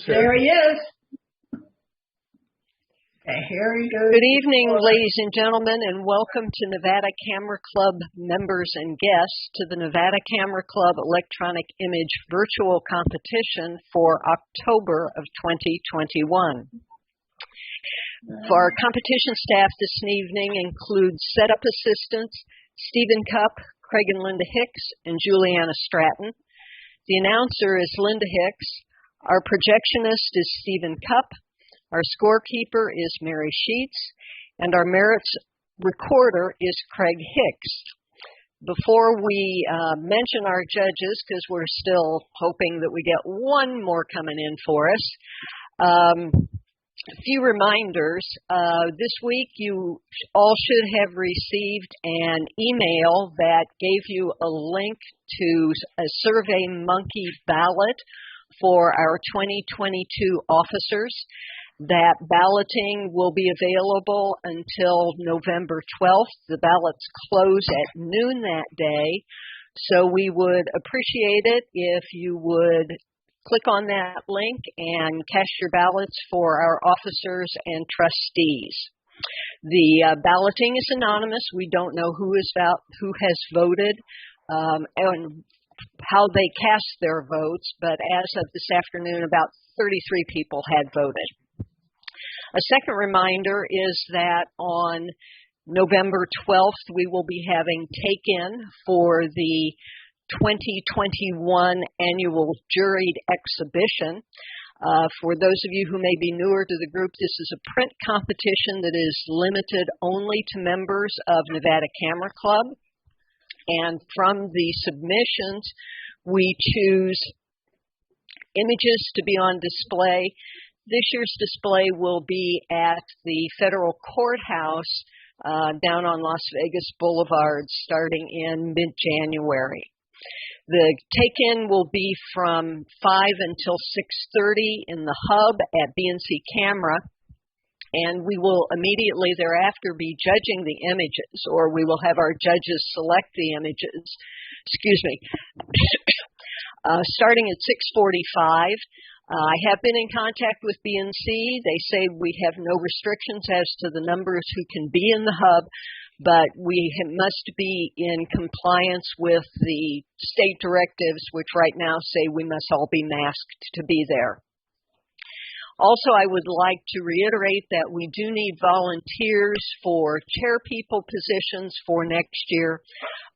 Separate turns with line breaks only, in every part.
There he is. Okay, here he goes.
Good evening, ladies and gentlemen, and welcome to Nevada Camera Club members and guests to the Nevada Camera Club Electronic Image Virtual Competition for October of 2021. For our competition staff this evening includes setup assistants Stephen Cupp, Craig and Linda Hicks, and Juliana Stratton. The announcer is Linda Hicks. Our projectionist is Stephen Cupp. Our scorekeeper is Mary Sheets. And our merits recorder is Craig Hicks. Before we mention our judges, because we're still hoping that we get one more coming in for us, a few reminders. This week you all should have received an email that gave you a link to a SurveyMonkey ballot for our 2022 officers. That balloting will be available until November 12th. The ballots close at noon that day, so we would appreciate it if you would click on that link and cast your ballots for our officers and trustees. The balloting is anonymous. We don't know who has voted and how they cast their votes, but as of this afternoon, about 33 people had voted. A second reminder is that on November 12th, we will be having take-in for the 2021 annual juried exhibition. For those of you who may be newer to the group, this is a print competition that is limited only to members of Nevada Camera Club. And from the submissions, we choose images to be on display. This year's display will be at the federal courthouse down on Las Vegas Boulevard starting in mid-January. The take-in will be from 5 until 6:30 in the hub at BNC Camera, and we will immediately thereafter be judging the images, or we will have our judges select the images, starting at 6:45. I have been in contact with BNC. They say we have no restrictions as to the numbers who can be in the hub, but we must be in compliance with the state directives, which right now say we must all be masked to be there. Also, I would like to reiterate that we do need volunteers for chairpeople positions for next year.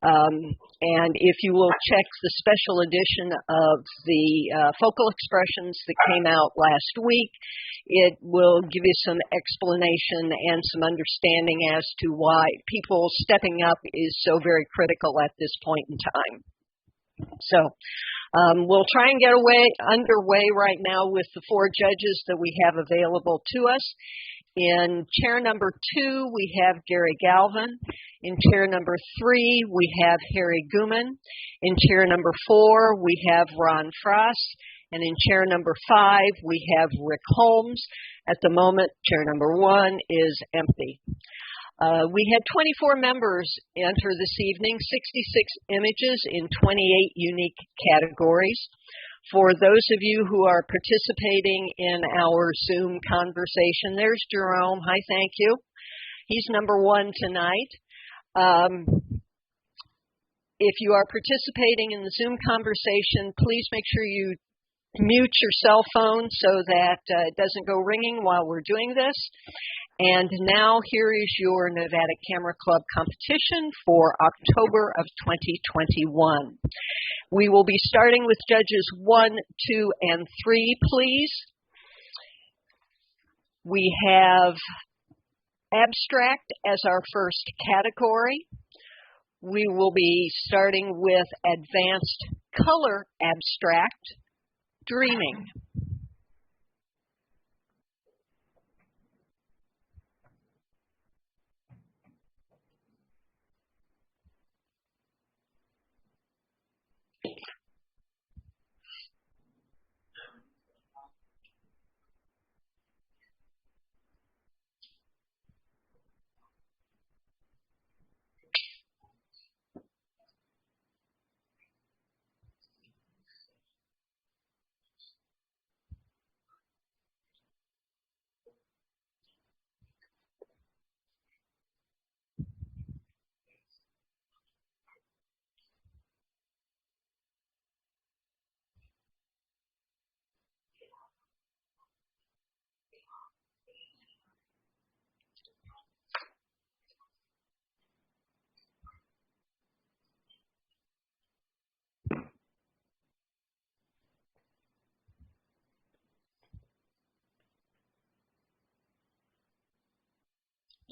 And if you will check the special edition of the Focal Expressions that came out last week, it will give you some explanation and some understanding as to why people stepping up is so very critical at this point in time. So we'll try and get underway right now with the 4 judges that we have available to us. In chair number 2, we have Gary Galvin. In chair number 3, we have Harry Guman. In chair number 4, we have Ron Frost. And in chair number 5, we have Rick Holmes. At the moment, chair number 1 is empty. We had 24 members enter this evening, 66 images in 28 unique categories. For those of you who are participating in our Zoom conversation, there's Jerome. Hi, thank you. He's number 1 tonight. If you are participating in the Zoom conversation, please make sure you mute your cell phone so that it doesn't go ringing while we're doing this. And now here is your Nevada Camera Club competition for October of 2021. We will be starting with judges 1, 2, and 3, please. We have abstract as our first category. We will be starting with advanced color abstract, dreaming.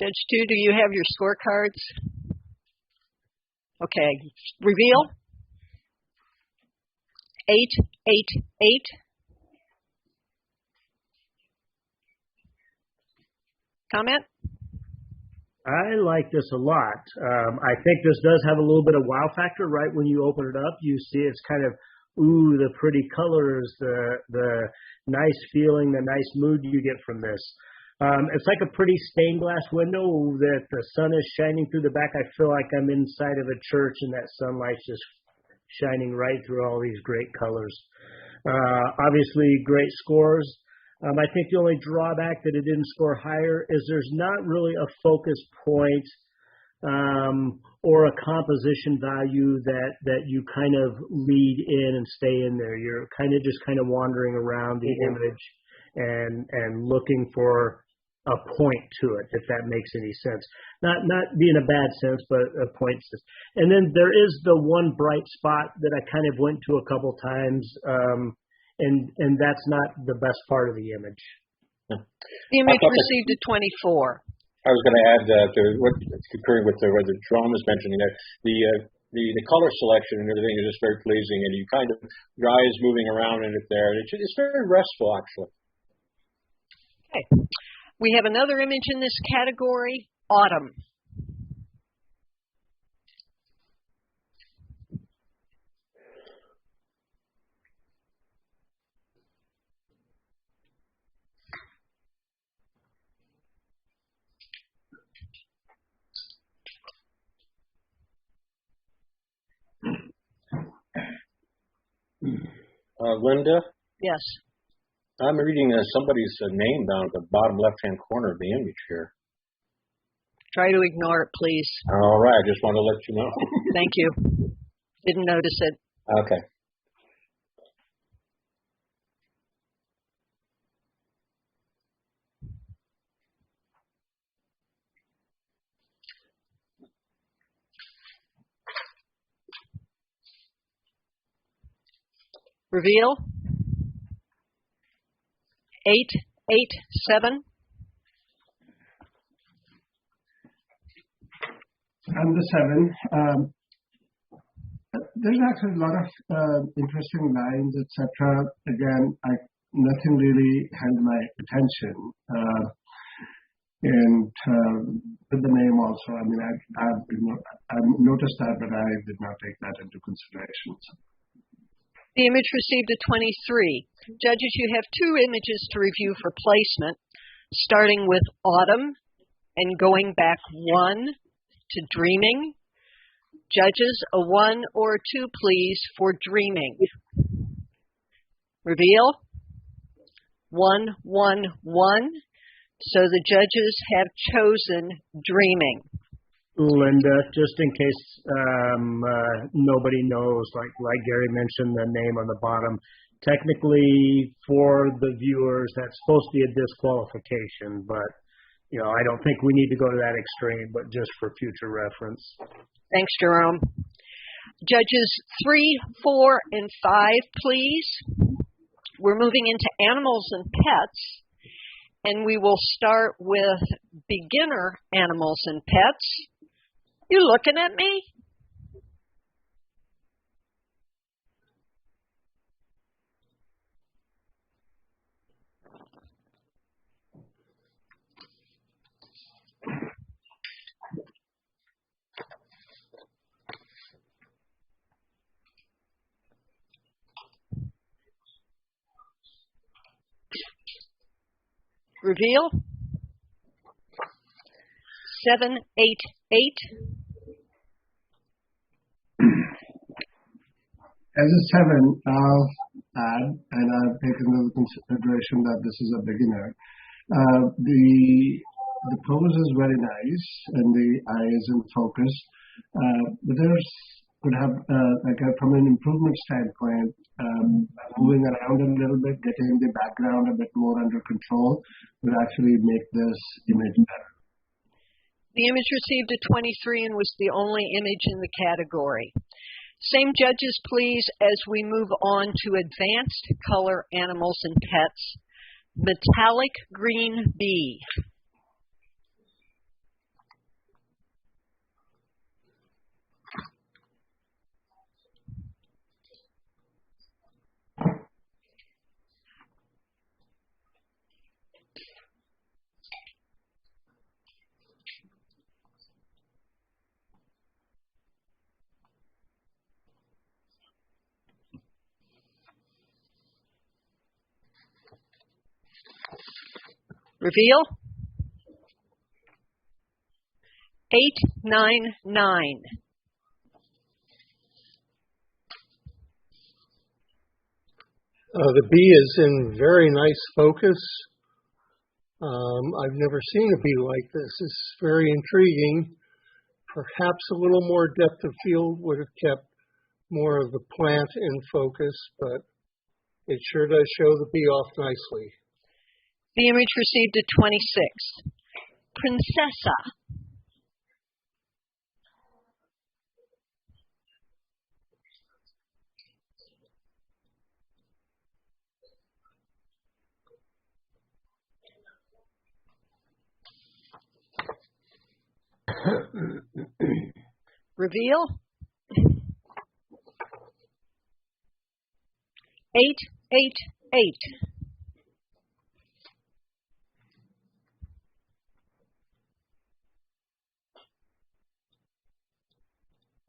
Judge 2, do you have your scorecards? Okay. Reveal. 888. Comment?
I like this a lot. I think this does have a little bit of wow factor right when you open it up. You see it's kind of, ooh, the pretty colors, the nice feeling, the nice mood you get from this. It's like a pretty stained glass window that the sun is shining through the back. I feel like I'm inside of a church and that sunlight's just shining right through all these great colors. Obviously, great scores. I think the only drawback that it didn't score higher is there's not really a focus point or a composition value that you kind of lead in and stay in there. You're kind of just wandering around the image and looking for a point to it, if that makes any sense. Not being a bad sense, but a point. And then there is the one bright spot that I kind of went to a couple times. And that's not the best part of the image.
The image received a 24.
I was going to add concurring with what Jerome was mentioning, that the color selection and everything is just very pleasing, and you kind of, your eye is moving around in it there. It's very restful, actually.
Okay. We have another image in this category, Autumn.
Linda?
Yes.
I'm reading somebody's name down at the bottom left-hand corner of the image here.
Try to ignore it, please.
All right. I just want to let you know.
Thank you. Didn't notice it.
Okay.
Reveal. 887.
Under 7. There's actually a lot of interesting lines, etc. Again, nothing really held my attention. And with the name also, I mean, I've noticed that, but I did not take that into consideration.
The image received a 23. Judges, you have two images to review for placement, starting with Autumn and going back 1 to Dreaming. Judges, a 1 or a 2, please, for Dreaming. Reveal. 1, 1, 1. So the judges have chosen Dreaming.
Linda, just in case nobody knows, like Gary mentioned, the name on the bottom, technically for the viewers, that's supposed to be a disqualification, but I don't think we need to go to that extreme, but just for future reference.
Thanks, Jerome. Judges 3, 4, and 5, please. We're moving into animals and pets, and we will start with beginner animals and pets. You looking at me? Reveal. 788.
As a 7, I'll add, and I've taken into consideration that this is a beginner. The pose is very nice, and the eye is in focus. But there's could have, from an improvement standpoint, moving around a little bit, getting the background a bit more under control would actually make this image better.
The image received a 23 and was the only image in the category. Same judges, please, as we move on to advanced color animals and pets. Metallic green bee. Reveal. 899.
The bee is in very nice focus. I've never seen a bee like this. It's very intriguing. Perhaps a little more depth of field would have kept more of the plant in focus, but it sure does show the bee off nicely.
The image received a 26. Princessa. Reveal. 888.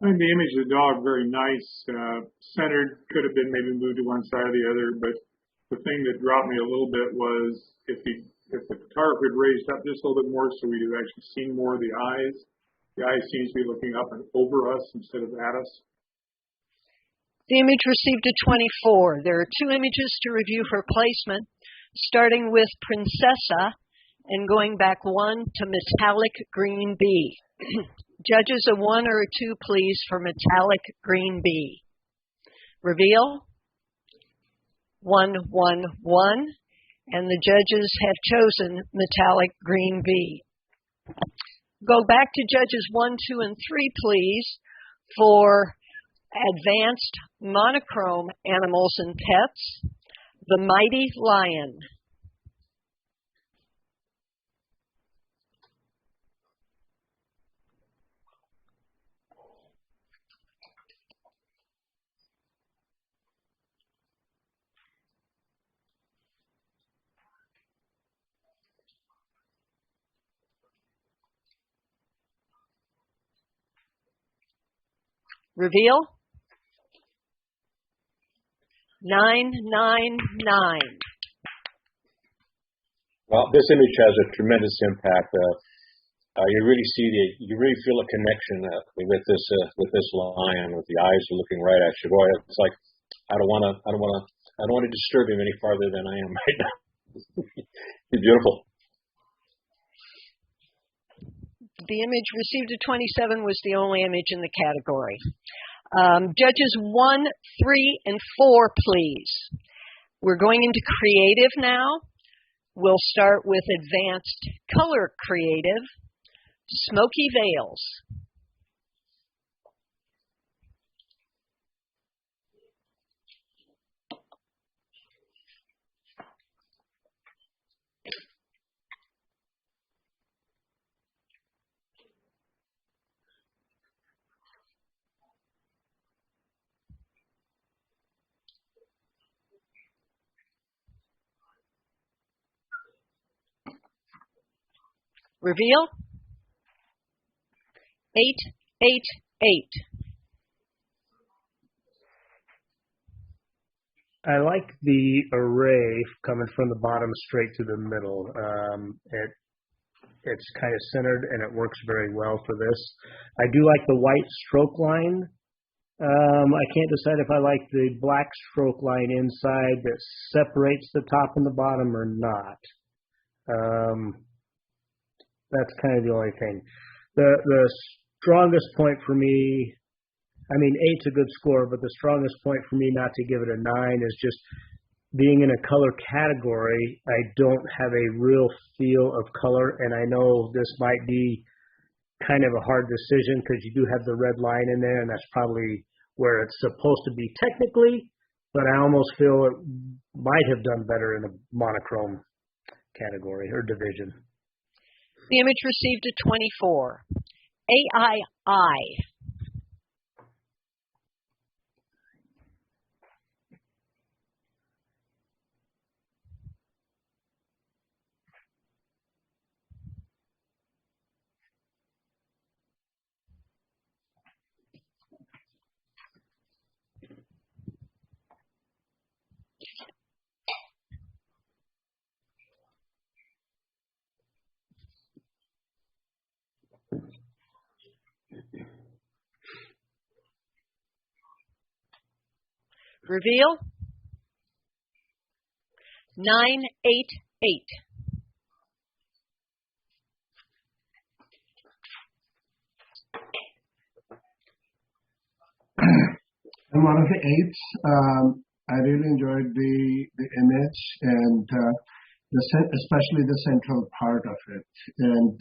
I think the image of the dog, very nice, centered, could have been maybe moved to one side or the other, but the thing that dropped me a little bit was if the photographer had raised up just a little bit more so we'd have actually seen more of the eyes. The eyes seems to be looking up and over us instead of at us.
The image received a 24. There are two images to review for placement, starting with Princessa and going back one to Metallic Green Bee. Judges, a 1 or a 2, please, for Metallic Green Bee. Reveal. 111. And the judges have chosen Metallic Green Bee. Go back to judges 1, 2, and 3, please, for advanced monochrome animals and pets, the mighty lion. Reveal. 999.
Well, this image has a tremendous impact. You really feel a connection with this lion, with the eyes looking right at you. Boy, it's like I don't want to disturb him any farther than I am right now. It's beautiful.
The image received a 27 was the only image in the category. Judges 1, 3, and 4, please. We're going into creative now. We'll start with advanced color creative, Smoky Veils. Reveal. 888.
I like the array coming from the bottom straight to the middle. It's kind of centered and it works very well for this. I do like the white stroke line. I can't decide if I like the black stroke line inside that separates the top and the bottom or not. That's kind of the only thing. The strongest point for me, I mean, 8's a good score, but the strongest point for me not to give it a 9 is just being in a color category. I don't have a real feel of color, and I know this might be kind of a hard decision because you do have the red line in there, and that's probably where it's supposed to be technically, but I almost feel it might have done better in a monochrome category or division.
The image received a 24. AII. Reveal. 988.
I'm one of the eights. I really enjoyed the image and especially the central part of it. And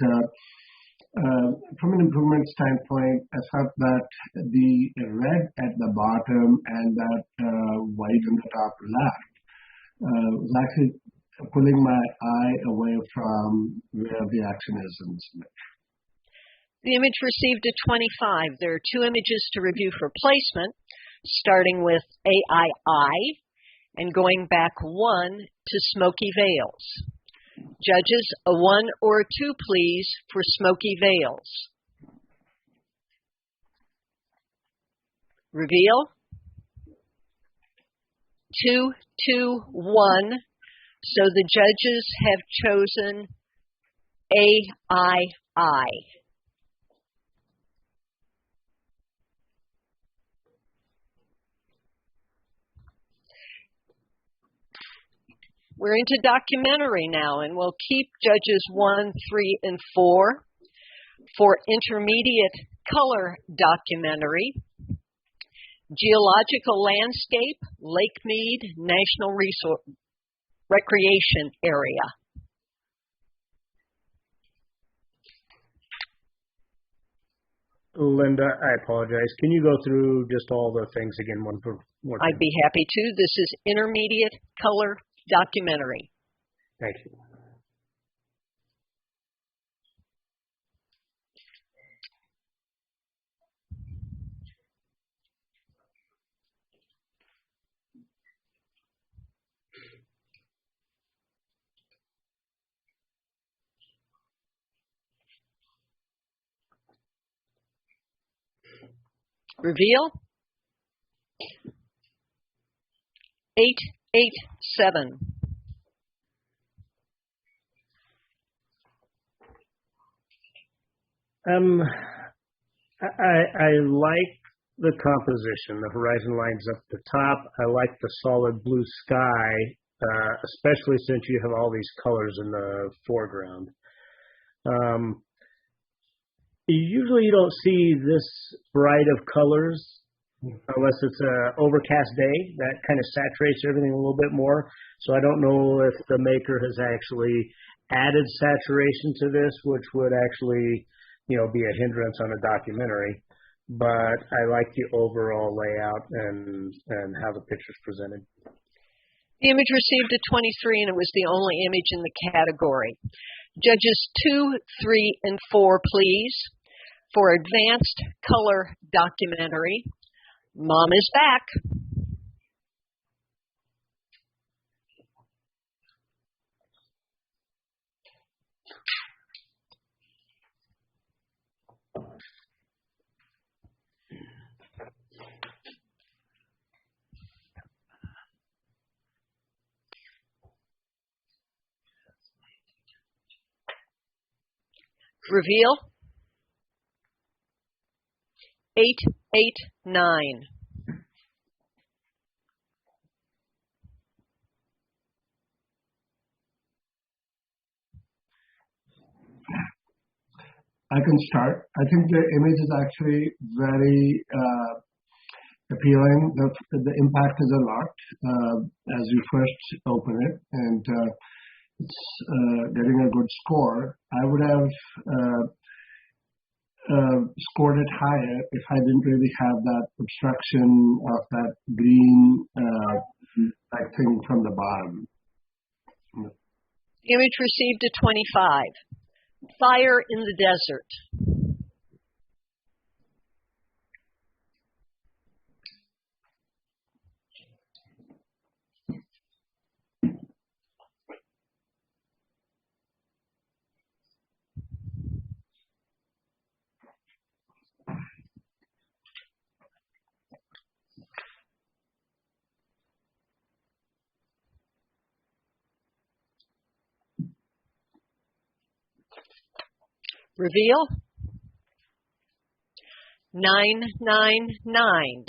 from an improvement standpoint, I thought that the red at the bottom and that white on the top left was actually pulling my eye away from where the action is in this image.
The image received a 25. There are two images to review for placement, starting with AII and going back 1 to Smoky Veils. Judges, a 1 or a 2, please, for Smoky Veils. Reveal. 2, 2, 1. So the judges have chosen AII. We're into documentary now, and we'll keep judges 1, 3, and 4 for intermediate color documentary. Geological landscape, Lake Mead National Recreation Area.
Linda, I apologize. Can you go through just all the things again one more time?
I'd be happy to. This is intermediate color documentary.
Thank you.
Reveal. 887.
I like the composition. The horizon lines up the top. I like the solid blue sky, especially since you have all these colors in the foreground. Usually you don't see this bright of colors unless it's an overcast day. That kind of saturates everything a little bit more. So I don't know if the maker has actually added saturation to this, which would actually, be a hindrance on a documentary. But I like the overall layout and how the picture's presented.
The image received a 23, and it was the only image in the category. Judges 2, 3, and 4, please, for advanced color documentary. Mom is back. Reveal. 889.
I can start. I think the image is actually very appealing. The impact is a lot as you first open it, and it's getting a good score. I would have scored it higher if I didn't really have that obstruction of that green thing from the bottom.
The image received a 25. Fire in the desert. Reveal. 999.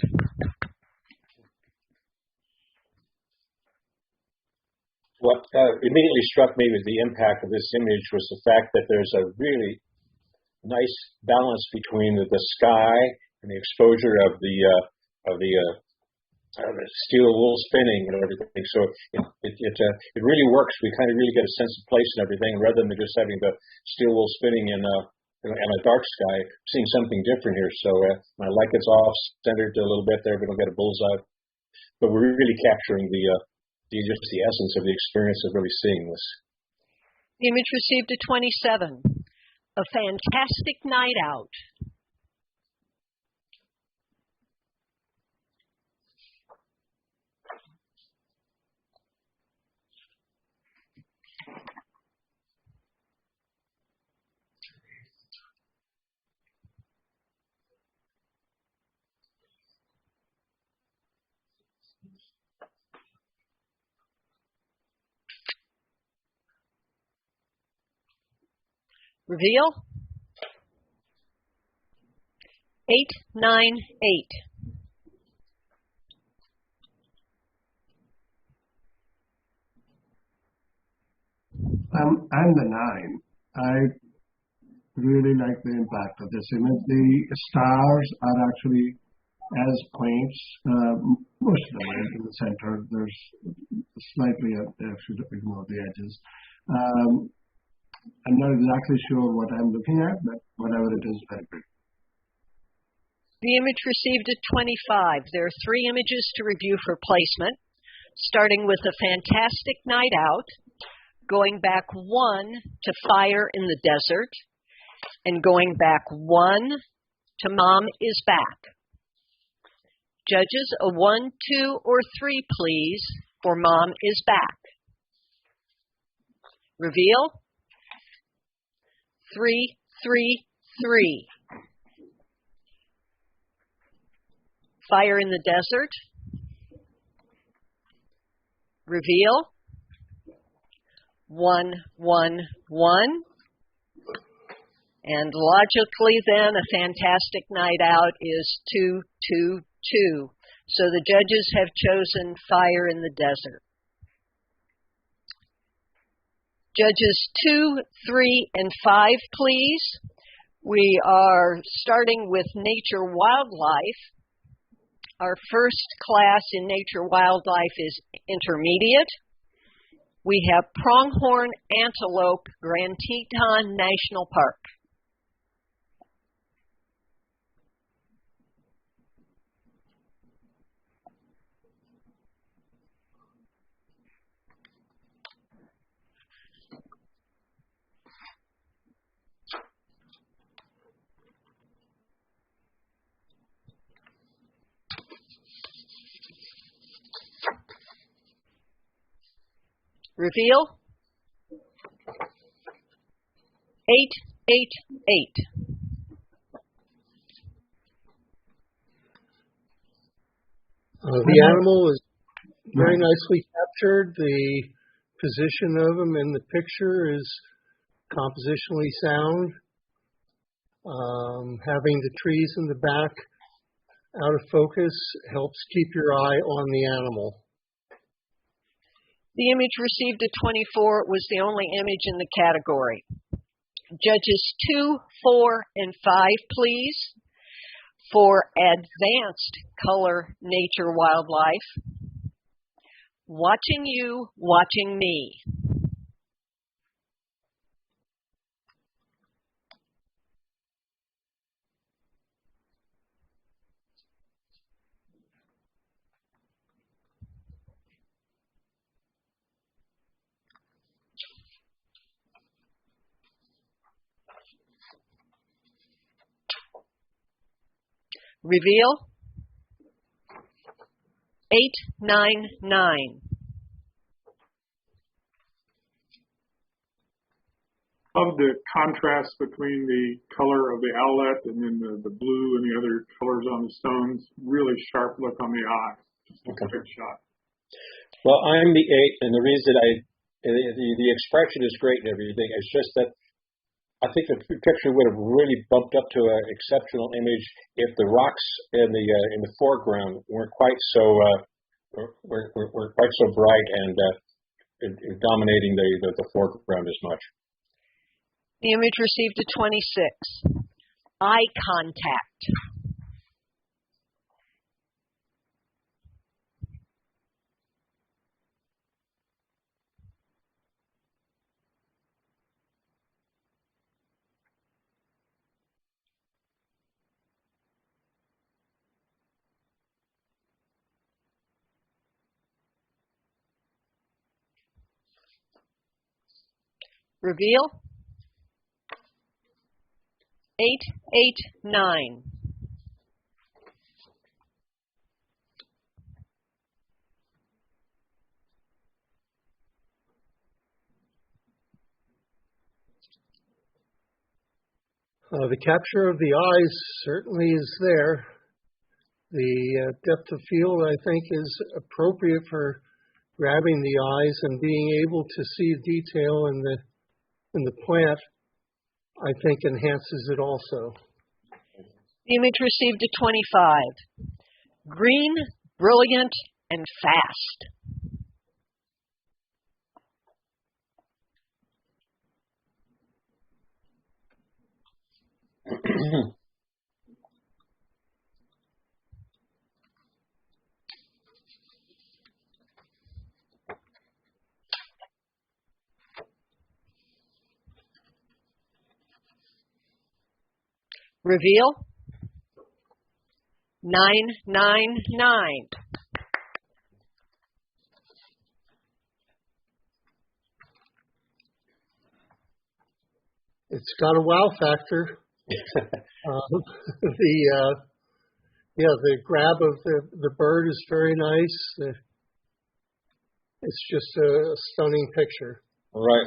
immediately struck me with the impact of this image was the fact that there's a really nice balance between the sky and the exposure of the steel wool spinning and everything. So it really works. We kind of really get a sense of place and everything, rather than just having the steel wool spinning in a dark sky. I'm seeing something different here. So I like it's off centered a little bit there. We don't get a bullseye, but we're really capturing just the essence of the experience of really seeing this.
The image received a 27. A fantastic night out. Reveal. 898.
I'm the 9. I really like the impact of this image. The stars are actually as points, most of them are in the center. There's slightly, I should ignore the edges. I'm not exactly sure what I'm looking at, but whatever it is, very good.
The image received a 25. There are 3 images to review for placement, starting with a fantastic night out, going back 1 to fire in the desert, and going back 1 to Mom is back. Judges, a 1, 2, or 3, please, for Mom is back. Reveal. 3, 3, 3. Fire in the desert. Reveal. 1, 1, 1. And logically then, a fantastic night out is 2, 2, 2. So the judges have chosen fire in the desert. Judges 2, 3, and 5, please. We are starting with nature wildlife. Our first class in nature wildlife is intermediate. We have pronghorn antelope, Grand Teton National Park. Reveal. 888.
The animal is very nicely captured. The position of him in the picture is compositionally sound. Having the trees in the back out of focus helps keep your eye on the animal.
The image received a 24. It was the only image in the category. Judges 2, 4, and 5, please, for advanced color nature wildlife. Watching you, watching me. Reveal. 899.
Love the contrast between the color of the owlet and then the blue and the other colors on the stones. Really sharp look on the eye. Just a good shot.
Well, I'm the 8, and the reason the expression is great and everything. It's just that I think the picture would have really bumped up to an exceptional image if the rocks in the foreground weren't quite so bright, and dominating the foreground as much.
The image received a 26. Eye contact. Reveal. 889.
The capture of the eyes certainly is there. The depth of field, I think, is appropriate for grabbing the eyes and being able to see detail in the plant, I think, enhances it also.
The image received a 25. Green, brilliant, and fast. Reveal. 999.
It's got a wow factor. The grab of the bird is very nice. It's just a stunning picture.
Right.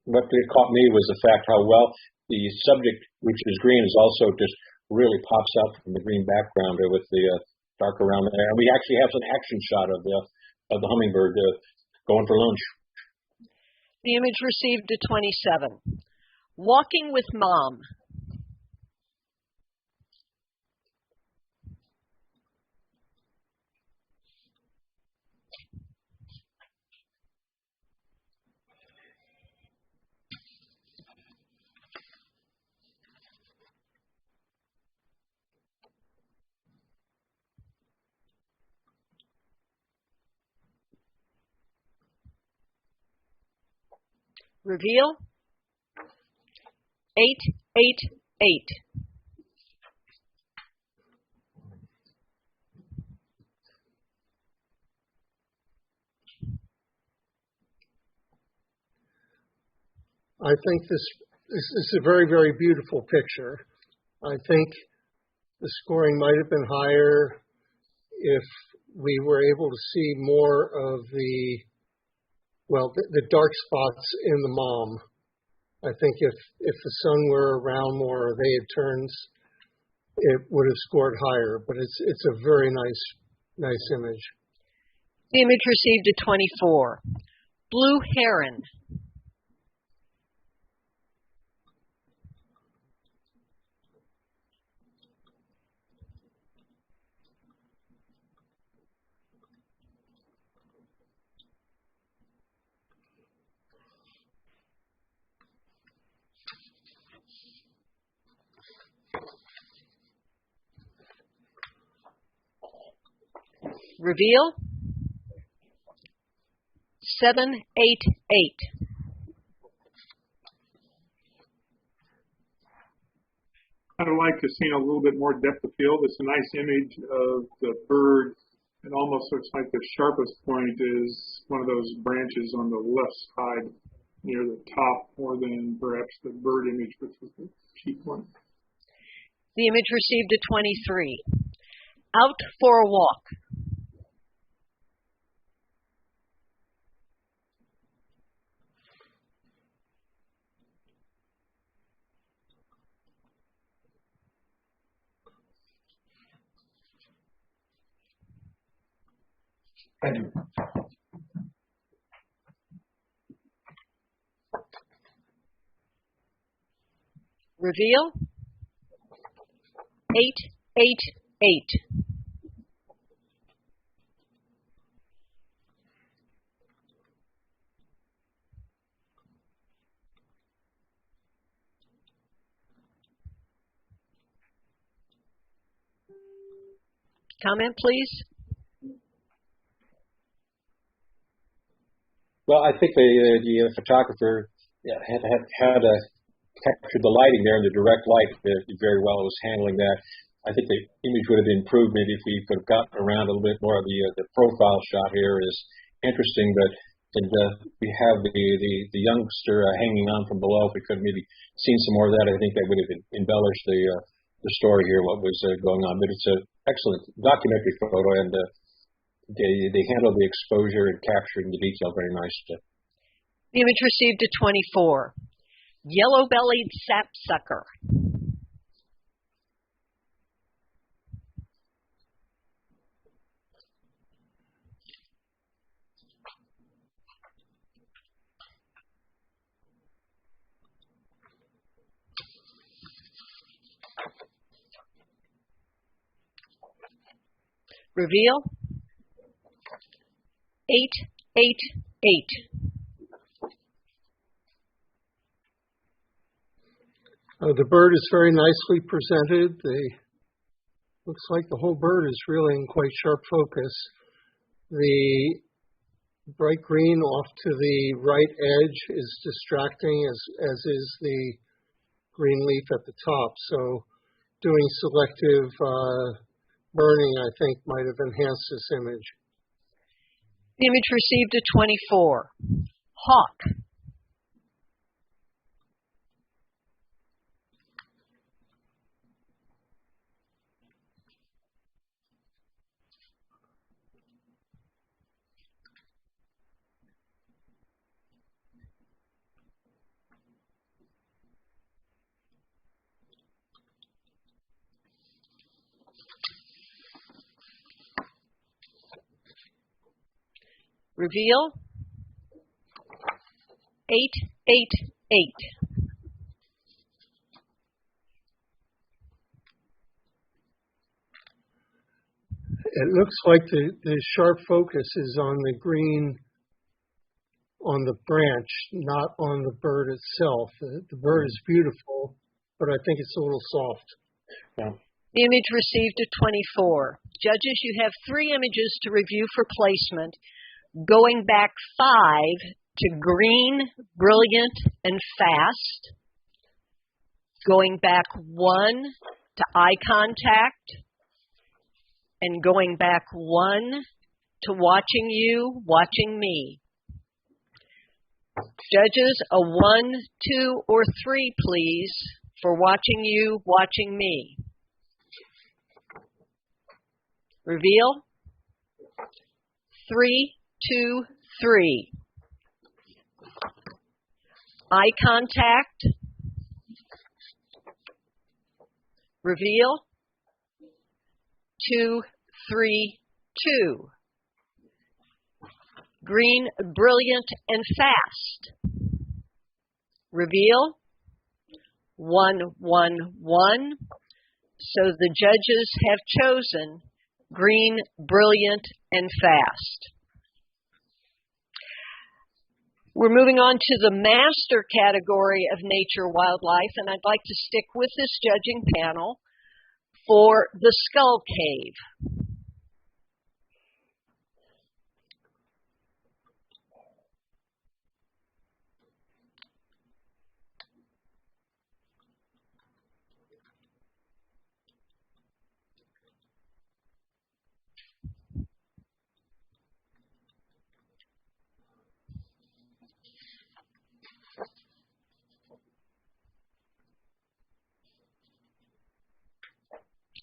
What caught me was the fact how well the subject, which is green, is also just really pops out from the green background with the dark around there. And we actually have an action shot of the hummingbird going for lunch.
The image received a 27. Walking with Mom. Reveal. 888.
I think this is a very, very beautiful picture. I think the scoring might have been higher if we were able to see more of the dark spots in the mom. I think if the sun were around more, or they had turns, it would have scored higher. But it's a very nice image.
The image received a 24. Blue heron. Reveal. 788.
I'd like to see a little bit more depth of field. It's a nice image of the bird. It almost looks like the sharpest point is one of those branches on the left side near the top, more than perhaps the bird image, which was the cheap one.
The image received a 23. Out for a walk. Reveal. 888. Comment, please.
Well, I think the photographer had captured the lighting there in the direct light very well. Was handling that. I think the image would have been improved maybe if we could have gotten around a little bit more of the profile shot here is interesting, but we have the youngster hanging on from below. If we could have maybe seen some more of that, I think that would have embellished the story here, what was going on. But it's an excellent documentary photo, and they handled the exposure and capturing the detail very nicely.
The image received a 24. Yellow-bellied sapsucker. Reveal. 888.
The bird is very nicely presented. Looks like the whole bird is really in quite sharp focus. The bright green off to the right edge is distracting, as is the green leaf at the top. So doing selective burning, I think, might have enhanced this image.
The image received a 24. Hawk. Reveal. 888.
It looks like the sharp focus is on the green on the branch, not on the bird itself. The bird is beautiful, but I think it's a little soft.
Yeah.
The image received a 24. Judges, you have 3 images to review for placement. Going back 5 to green, brilliant, and fast. Going back 1 to eye contact. And going back 1 to watching you, watching me. Judges, a 1, 2, or 3, please, for watching you, watching me. Reveal. 3, 2, 3. Eye contact. Reveal. 2, 3, 2. Green, brilliant, and fast. Reveal. 1, 1, 1. So the judges have chosen green, brilliant, and fast. We're moving on to the master category of nature wildlife, and I'd like to stick with this judging panel for the skull cave.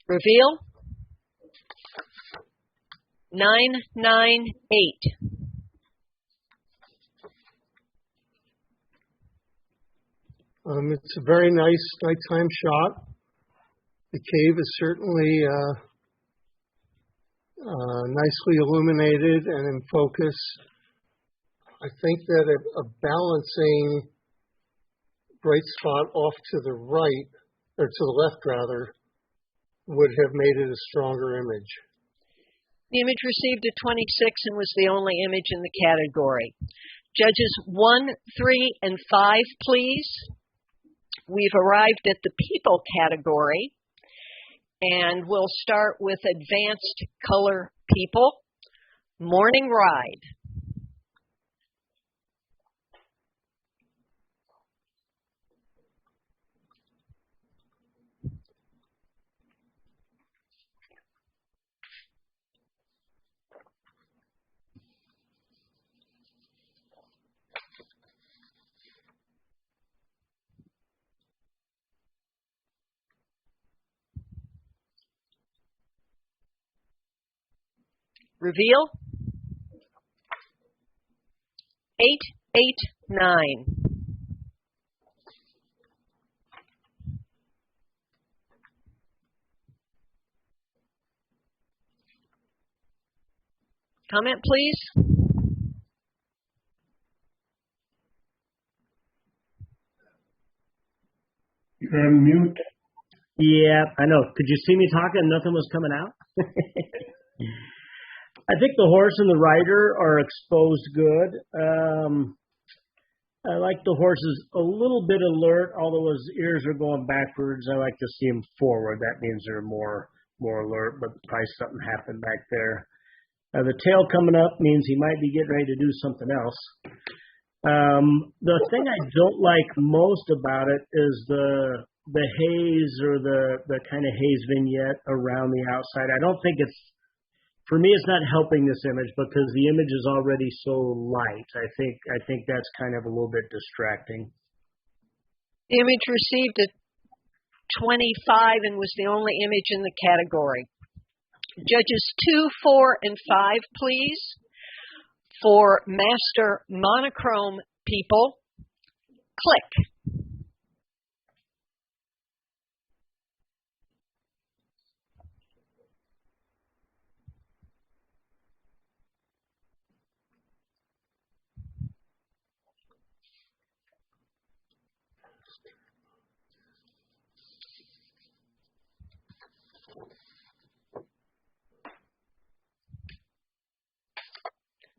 Reveal. 998.
It's a very nice nighttime shot. The cave is certainly nicely illuminated and in focus. I think that a balancing bright spot off to the right, or to the left rather, would have made it a stronger image.
The image received a 26 and was the only image in the category. Judges 1, 3, and 5, please. We've arrived at the people category, and we'll start with Advanced Color People, Morning Ride. Reveal. 889. Comment, please.
You're on mute.
Yeah, I know. Could you see me talking? Nothing was coming out. I think the horse and the rider are exposed good. I like the horses a little bit alert, although his ears are going backwards. I like to see him forward. That means they're more alert, but probably something happened back there. The tail coming up means he might be getting ready to do something else. The thing I don't like most about it is the haze or the kind of haze vignette around the outside. I don't think for me, it's not helping this image because the image is already so light. I think that's kind of a little bit distracting.
The image received a 25 and was the only image in the category. Judges 2, 4, and 5, please. For Master Monochrome People, click.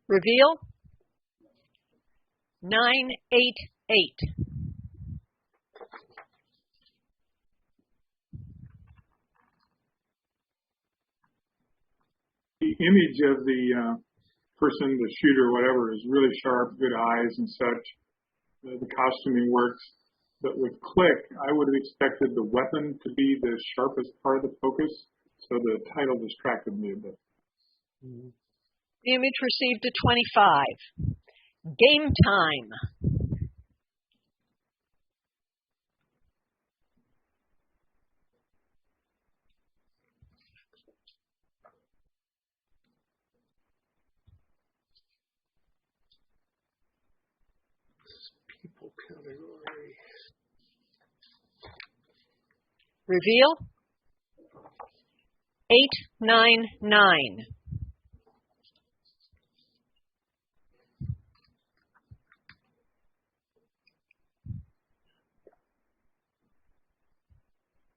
Reveal. 988.
The image of the person, the shooter, whatever, is really sharp, good eyes and such. The costuming works. But with click, I would have expected the weapon to be the sharpest part of the focus, so the title distracted me a bit.
The image received a 25. Game time.
People category.
Reveal. 899.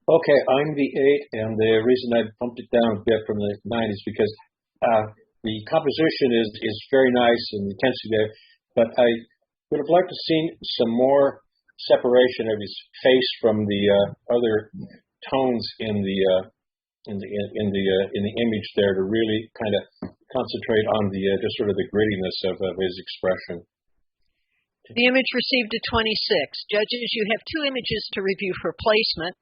Okay, I'm the 8, and the reason I bumped it down a bit from the 9 is because the composition is very nice and the intensity there, but I would have liked to see some more separation of his face from the other tones in the image there to really kind of concentrate on the just sort of the grittiness of his expression.
The image received a 26. Judges, you have 2 images to review for placement,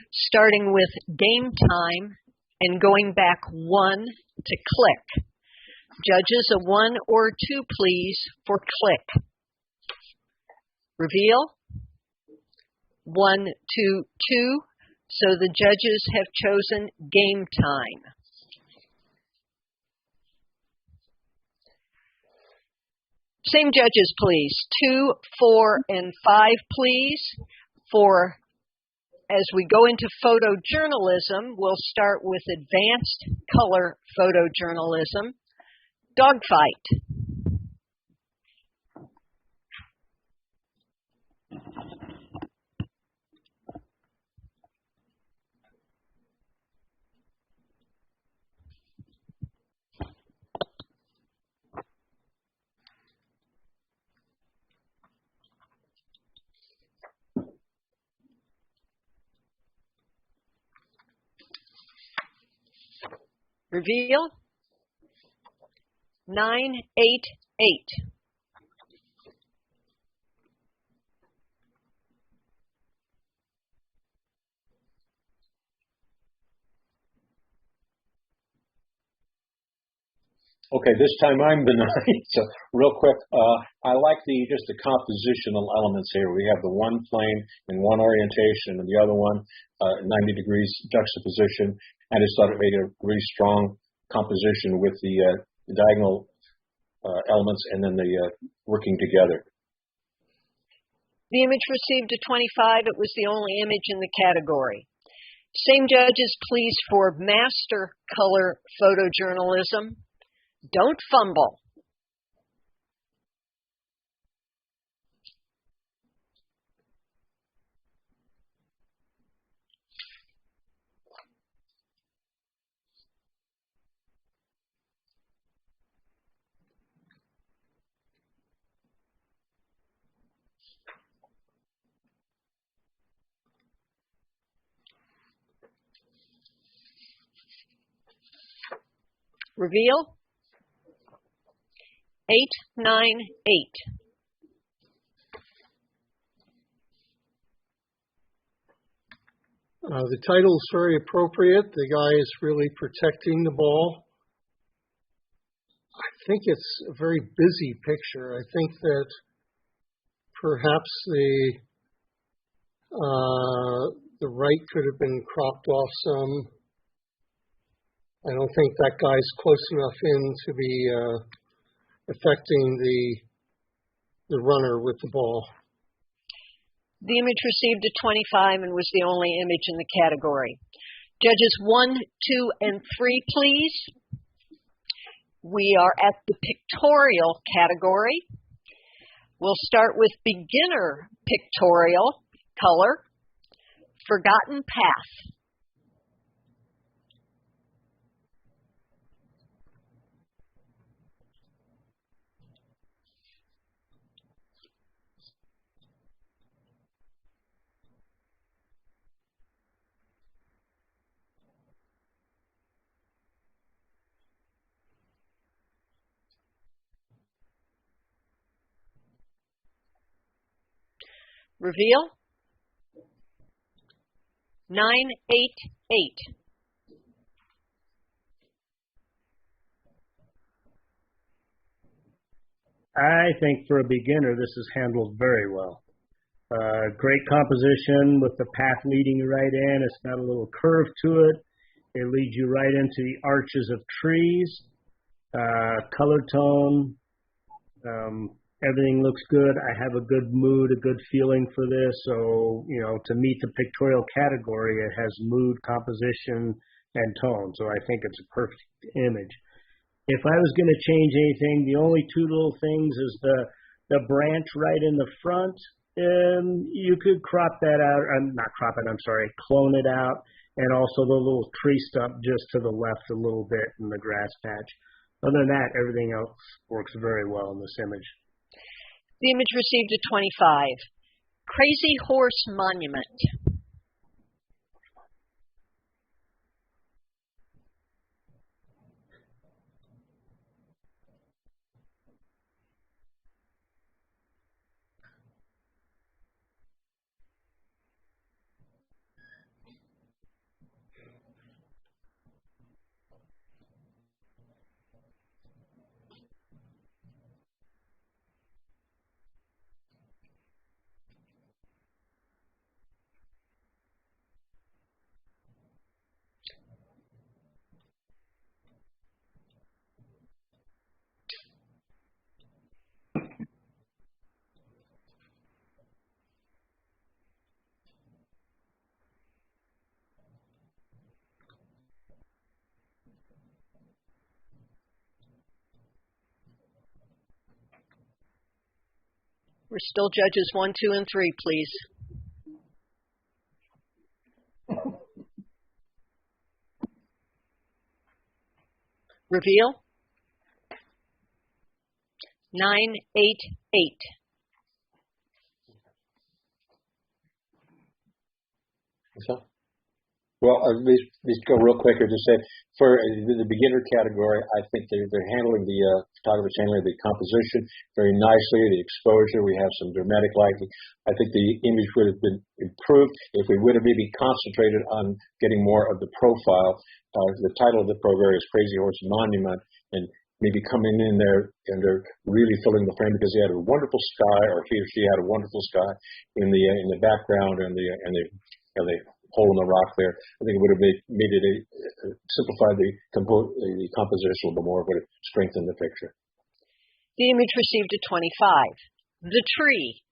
starting with game time and going back 1 to click. Judges, a 1 or 2, please, for click. Reveal. 1, 2, 2. So the judges have chosen game time. Same judges, please. 2, 4, and 5, please. As we go into photojournalism, we'll start with advanced color photojournalism. Dogfight. Reveal. 988.
Okay, this time I'm the nine. So real quick, I like just the compositional elements here. We have the one plane in one orientation and the other one 90 degrees juxtaposition. I just thought it made a really strong composition with the diagonal elements and then the working together.
The image received a 25. It was the only image in the category. Same judges, please, for master color photojournalism. Don't fumble. Reveal. 898.
The title is very appropriate. The guy is really protecting the ball. I think it's a very busy picture. I think that perhaps the right could have been cropped off some. I don't think that guy's close enough in to be affecting the runner with the ball.
The image received a 25 and was the only image in the category. Judges 1, 2, and 3, please. We are at the pictorial category. We'll start with beginner pictorial color, Forgotten Path. Reveal. 988.
I think for a beginner, this is handled very well. Great composition with the path leading you right in. It's got a little curve to it. It leads you right into the arches of trees. Color tone. Everything looks good. I have a good mood, a good feeling for this. So, to meet the pictorial category, it has mood, composition, and tone. So I think it's a perfect image. If I was going to change anything, the only two little things is the branch right in the front. You could crop that out. Not crop it, I'm sorry. Clone it out. And also the little tree stump just to the left a little bit in the grass patch. Other than that, everything else works very well in this image.
The image received a 25. Crazy Horse Monument. We're still judges 1, 2, and 3, please. Reveal. 988.
Well, let's go real quick or just say for the beginner category, I think they're handling the photographer's handling the composition very nicely, the exposure. We have some dramatic lighting. I think the image would have been improved if we would have maybe concentrated on getting more of the profile. The title of the program is Crazy Horse Monument, and maybe coming in there and they're really filling the frame because he had a wonderful sky, or he or she had a wonderful sky in the background and the hole in the rock there. I think it would have made it simplified the composition a little more, would have strengthened the picture.
The image received a 25. The tree.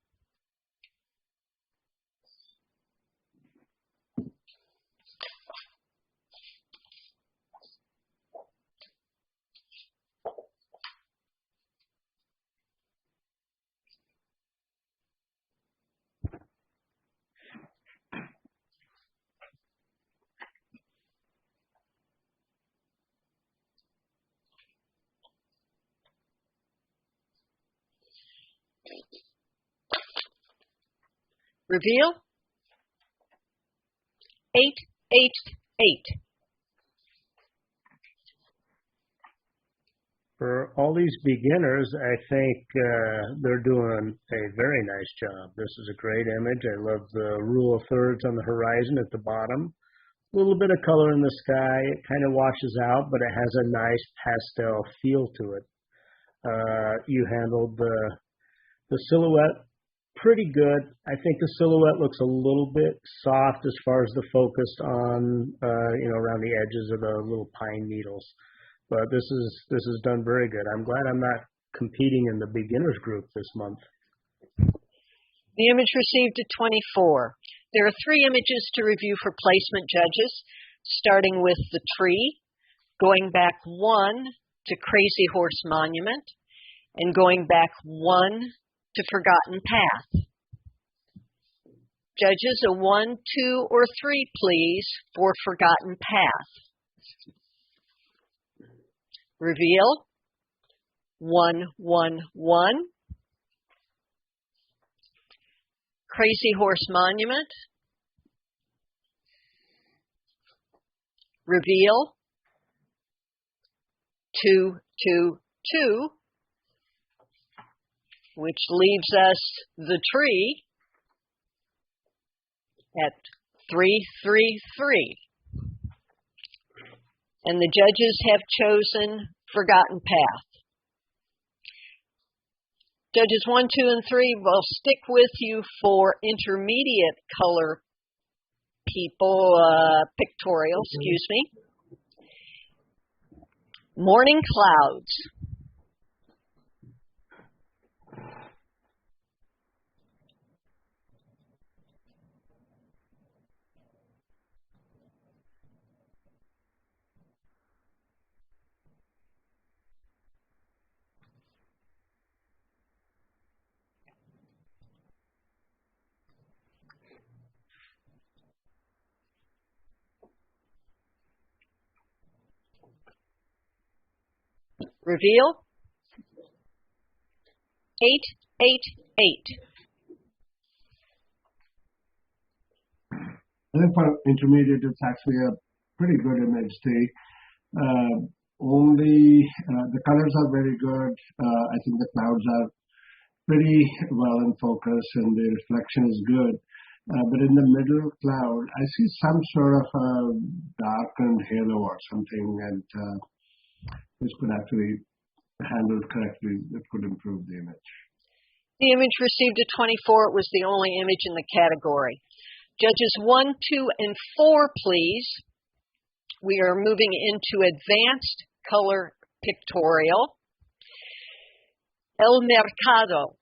Reveal. 888.
For all these beginners, I think they're doing a very nice job. This is a great image. I love the rule of thirds on the horizon at the bottom. A little bit of color in the sky. It kind of washes out, but it has a nice pastel feel to it. You handled the silhouette pretty good. I think the silhouette looks a little bit soft as far as the focus on, around the edges of the little pine needles. But this is done very good. I'm glad I'm not competing in the beginners group this month.
The image received a 24. There are 3 images to review for placement judges, starting with the tree, going back 1 to Crazy Horse Monument, and going back 1 to Forgotten Path. Judges, a 1, 2, or 3, please, for Forgotten Path. Reveal. 1, 1, 1. Crazy Horse Monument. Reveal. 2, 2, 2. Which leaves us the tree at 3, 3, 3. And the judges have chosen Forgotten Path. Judges 1, 2, and 3 will stick with you for intermediate color pictorial, excuse me. Morning clouds. Reveal. 888.
I think for intermediate, it's actually a pretty good image. The colors are very good. I think the clouds are pretty well in focus and the reflection is good. But in the middle cloud, I see some sort of a darkened halo or something, and this could actually handled correctly. It could improve the image.
The image received a 24. It was the only image in the category. Judges 1, 2, and 4, please. We are moving into advanced color pictorial. El Mercado.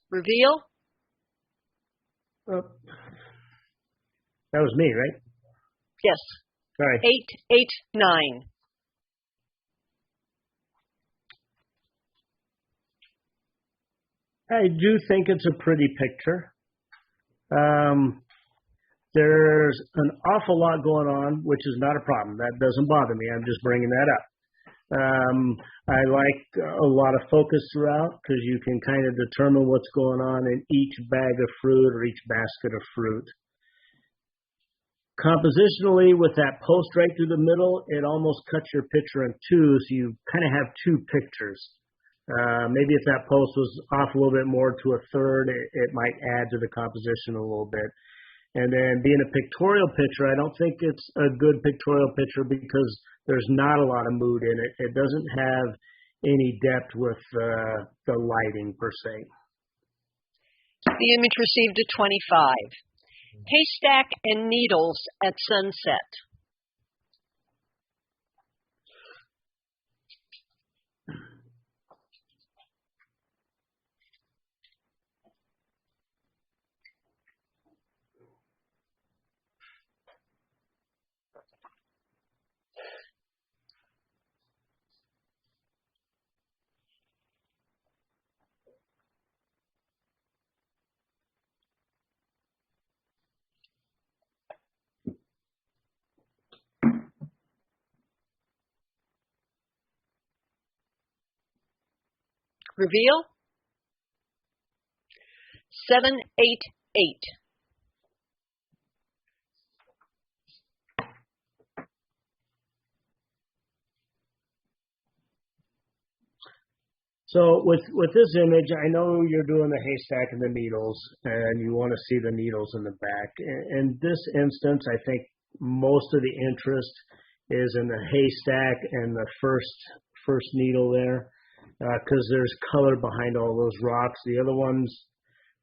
Reveal.
That was me, right?
Yes.
Sorry.
889.
I do think it's a pretty picture. There's an awful lot going on, which is not a problem. That doesn't bother me. I'm just bringing that up. I like a lot of focus throughout because you can kind of determine what's going on in each bag of fruit or each basket of fruit. Compositionally, with that post right through the middle, it almost cuts your picture in two, so you kind of have two pictures. Maybe if that post was off a little bit more to a third, it might add to the composition a little bit. And then being a pictorial picture, I don't think it's a good pictorial picture because there's not a lot of mood in it. It doesn't have any depth with the lighting per se.
The image received a 25. Haystack and needles at sunset. Reveal. 788.
So with this image, I know you're doing the haystack and the needles, and you want to see the needles in the back. In this instance, I think most of the interest is in the haystack and the first needle there, because there's color behind all those rocks. The other ones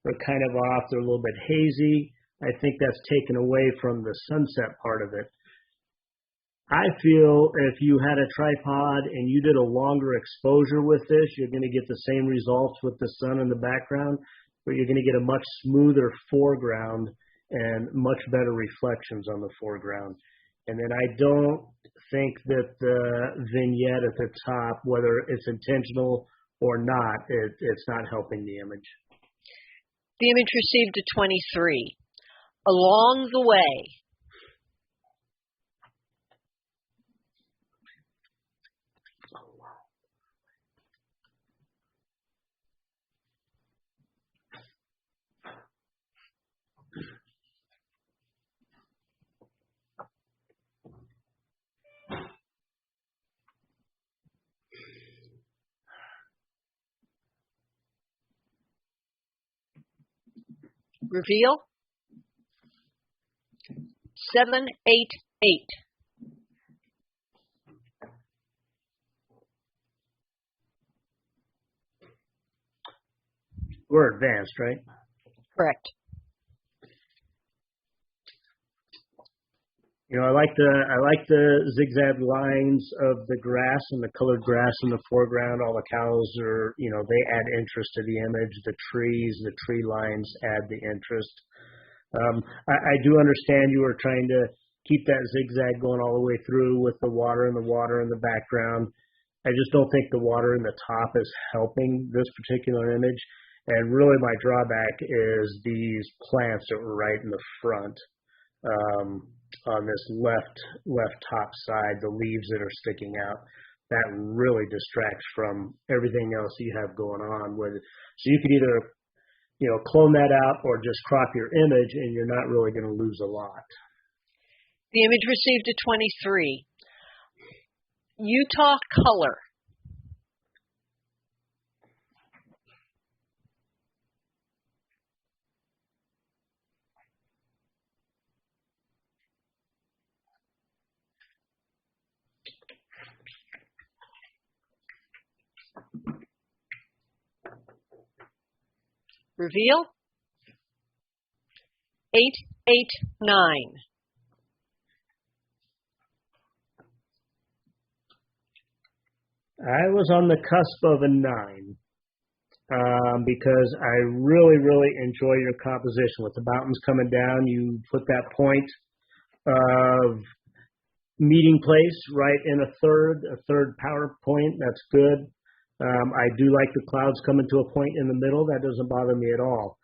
are kind of off. They're a little bit hazy. I think that's taken away from the sunset part of it. I feel if you had a tripod and you did a longer exposure with this, you're going to get the same results with the sun in the background, but you're going to get a much smoother foreground and much better reflections on the foreground. And then I don't think that the vignette at the top, whether it's intentional or not, it's not helping the image.
The image received a 23. Along the way. Reveal. 788.
We're advanced, right?
Correct.
You know, I like the zigzag lines of the grass and the colored grass in the foreground. All the cows are, you know, they add interest to the image. The trees, the tree lines add the interest. I do understand you were trying to keep that zigzag going all the way through with the water in the background. I just don't think the water in the top is helping this particular image. And really my drawback is these plants that were right in the front. On this left top side, the leaves that are sticking out, that really distracts from everything else you have going on with it. So you could either, you know, clone that out or just crop your image and you're not really going to lose a lot.
The image received a 23. Utah color. Reveal. 889.
I was on the cusp of a 9 because I really enjoy your composition. With the mountains coming down, you put that point of meeting place right in a third power point. That's good. I do like the clouds coming to a point in the middle. That doesn't bother me at all.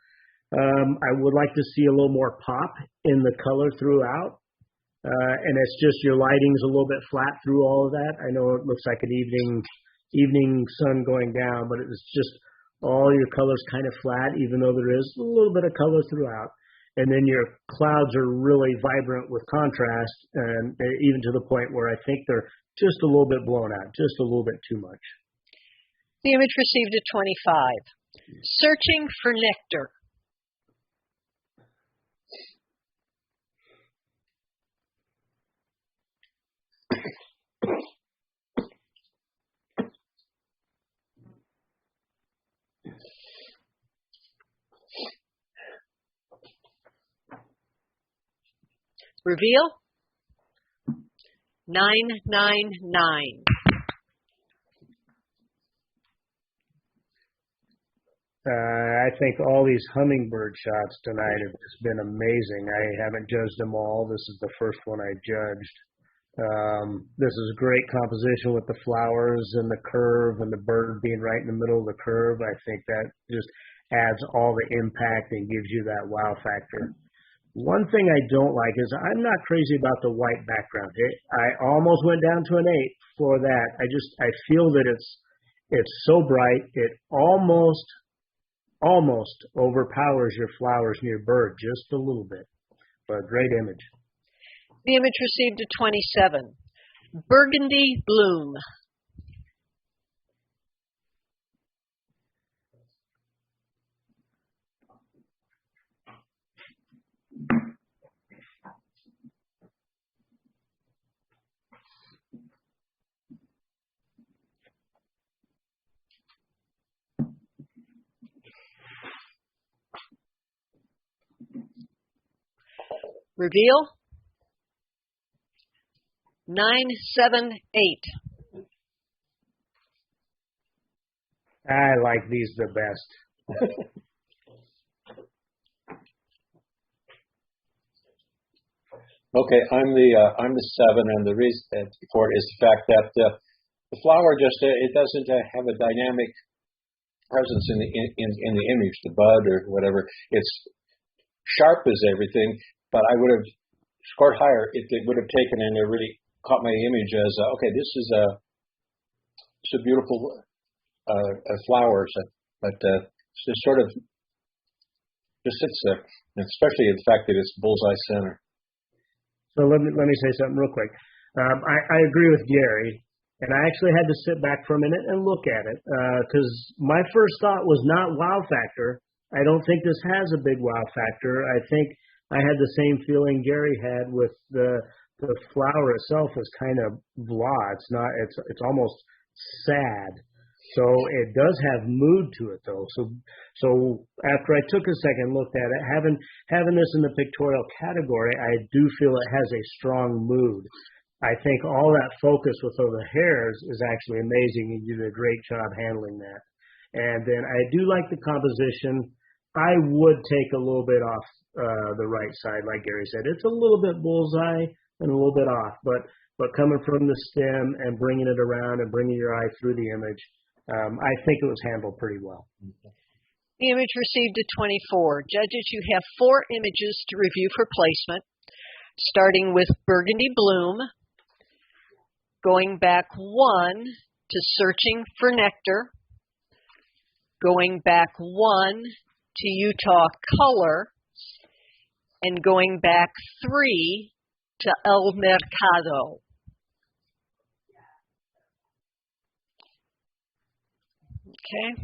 I would like to see a little more pop in the color throughout. And it's just your lighting's a little bit flat through all of that. I know it looks like an evening sun going down, but it's just all your colors kind of flat, even though there is a little bit of color throughout. And then your clouds are really vibrant with contrast, and even to the point where I think they're just a little bit blown out, just a little bit too much.
The image received a 25. Searching for nectar. Reveal 999.
I think all these hummingbird shots tonight have just been amazing. I haven't judged them all. This is the first one I judged. This is great composition with the flowers and the curve and the bird being right in the middle of the curve. I think that just adds all the impact and gives you that wow factor. One thing I don't like is I'm not crazy about the white background. I almost went down to an 8 for that. I feel that it's so bright it almost overpowers your flowers and your bird just a little bit. But great image.
The image received a 27. Burgundy bloom. Reveal 978.
I like these the best.
Okay, I'm the 7, and the reason for it is the fact that the flower just it doesn't have a dynamic presence in the image, the bud or whatever. It's sharp as everything, but I would have scored higher if it would have taken and it really caught my image as okay, this is a beautiful flower, but it's just sort of just sits there, and especially the fact that it's bullseye center.
So let me say something real quick. I agree with Gary, and I actually had to sit back for a minute and look at it because my first thought was not wow factor. I don't think this has a big wow factor. I think I had the same feeling Gary had with the flower itself is kind of blah. It's almost sad. So it does have mood to it though. So after I took a second looked at it, having this in the pictorial category, I do feel it has a strong mood. I think all that focus with all the hairs is actually amazing, and you did a great job handling that. And then I do like the composition. I would take a little bit off the right side, like Gary said. It's a little bit bullseye and a little bit off, but coming from the stem and bringing it around and bringing your eye through the image, I think it was handled pretty well.
The image received a 24. Judges, you have 4 images to review for placement, starting with Burgundy Bloom, going back 1 to Searching for Nectar, going back 1 to Utah Color, and going back 3 to El Mercado. Okay.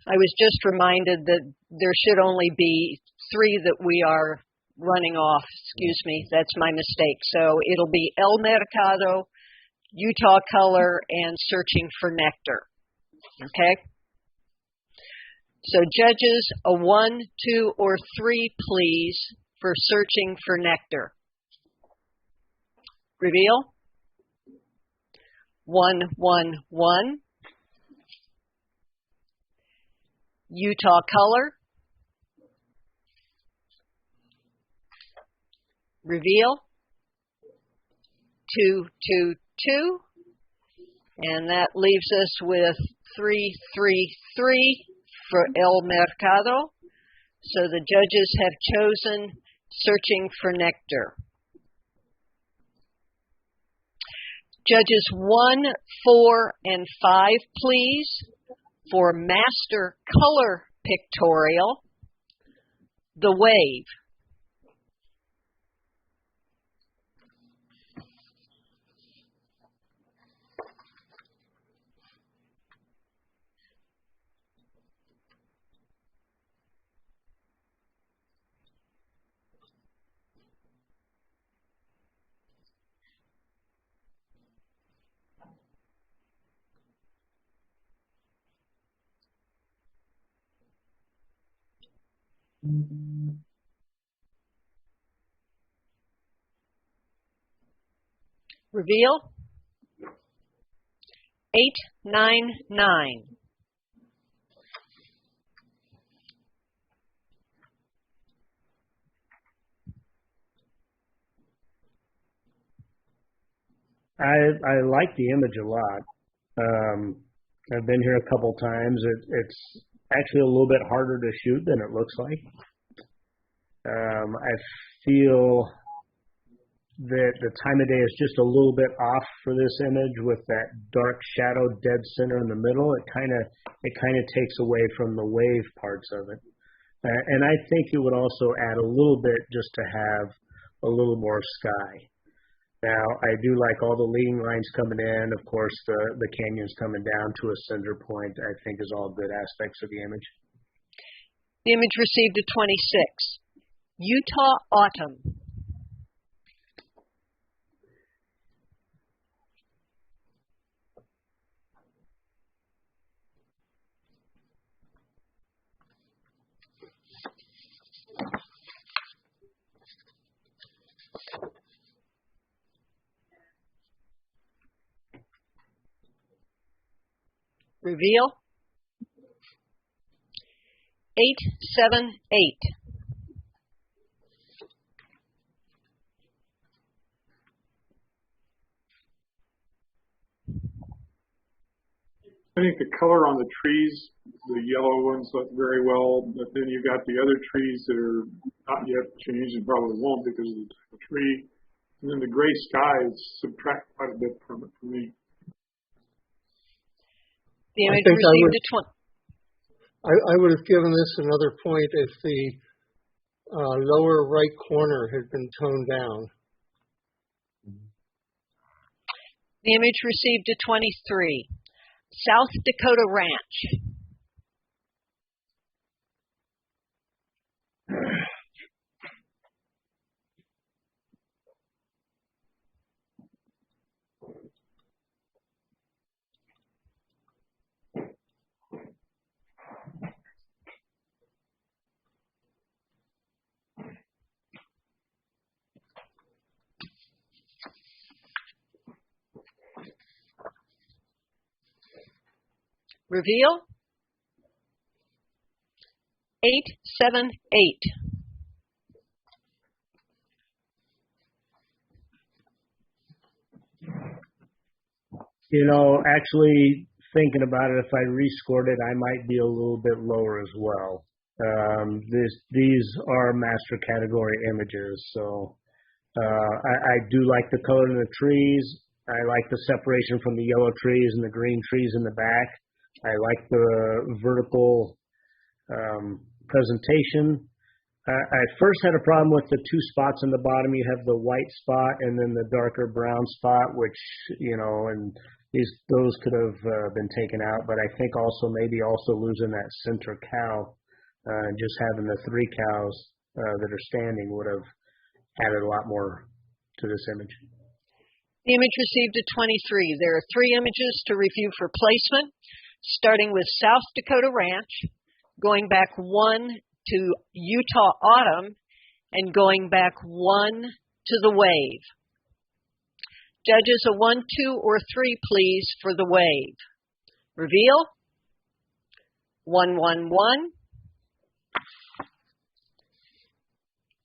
I was just reminded that there should only be 3 that we are running off. Excuse me, that's my mistake. So it'll be El Mercado, Utah Color, and Searching for Nectar. Okay? So judges, a 1, 2, or 3, please, for Searching for Nectar. Reveal. 1, 1, 1. Utah Color. Reveal. 2, 2, 2. And that leaves us with 333 for El Mercado. So the judges have chosen Searching for Nectar. Judges 1, 4, and 5, please, for Master Color Pictorial, The Wave. Reveal. 899.
I like the image a lot. I've been here a couple times. It's actually a little bit harder to shoot than it looks like. I feel that the time of day is just a little bit off for this image with that dark shadow dead center in the middle. It kind of takes away from the wave parts of it. And I think it would also add a little bit just to have a little more sky. Now, I do like all the leading lines coming in. Of course, the canyons coming down to a center point, I think, is all good aspects of the image.
The image received a 26. Utah Autumn. Reveal. 878.
I think the color on the trees, the yellow ones look very well, but then you've got the other trees that are not yet changed and probably won't because of the type of tree. And then the gray skies subtract quite a bit from it for me.
The image received a 20.
I would have given this another point if the lower right corner had been toned down.
The image received a 23. South Dakota Ranch. Reveal. 878.
Actually thinking about it, if I rescored it, I might be a little bit lower as well. These are master category images, so I do like the color in the trees. I like the separation from the yellow trees and the green trees in the back. I like the vertical presentation. I first had a problem with the two spots on the bottom. You have the white spot and then the darker brown spot, which, and those could have been taken out. But I think also maybe losing that center cow, just having the three cows that are standing would have added a lot more to this image.
The image received a 23. There are 3 images to review for placement, starting with South Dakota Ranch, going back 1 to Utah Autumn, and going back 1 to the Wave. Judges, a 1, 2, or 3, please, for the Wave. Reveal. 111.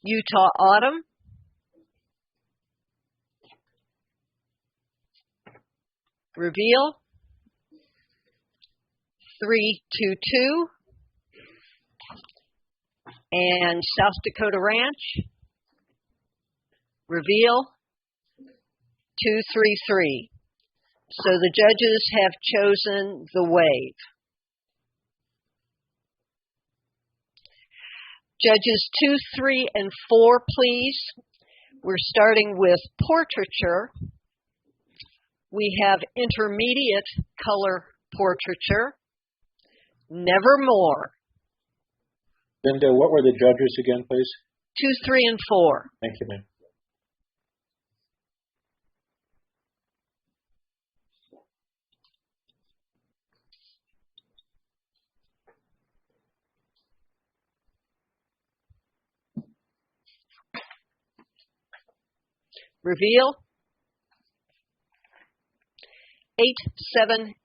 Utah Autumn. Reveal. 322. And South Dakota Ranch, reveal 233. So the judges have chosen the wave. Judges 2, 3, and 4, please. We're starting with Portraiture. We have intermediate color Portraiture. Nevermore.
Linda, what were the judges again, please?
2, 3, and 4.
Thank you, ma'am.
Reveal 878.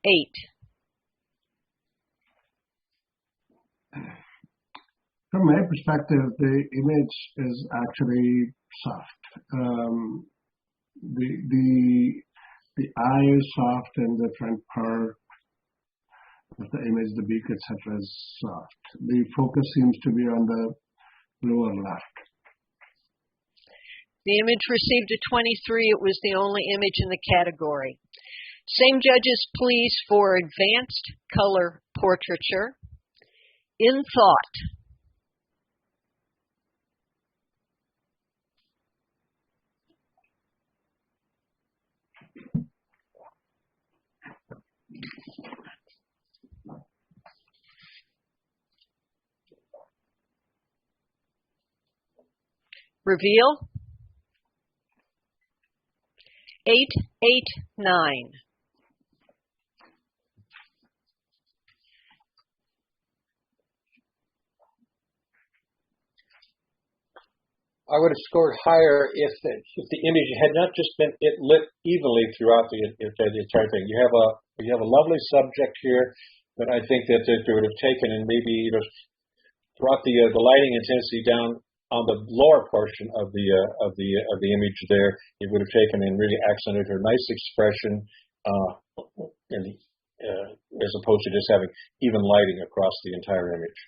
From my perspective, the image is actually soft. The eye is soft, and the front part of the image, the beak, etc., is soft. The focus seems to be on the lower left.
The image received a 23. It was the only image in the category. Same judges, please, for advanced color Portraiture. In thought. Reveal 889.
I would have scored higher if the image had not just been lit evenly throughout the entire thing. You have a lovely subject here, but I think that they would have taken and maybe brought the lighting intensity down on the lower portion of the image there. It would have taken and really accented her nice expression, as opposed to just having even lighting across the entire image.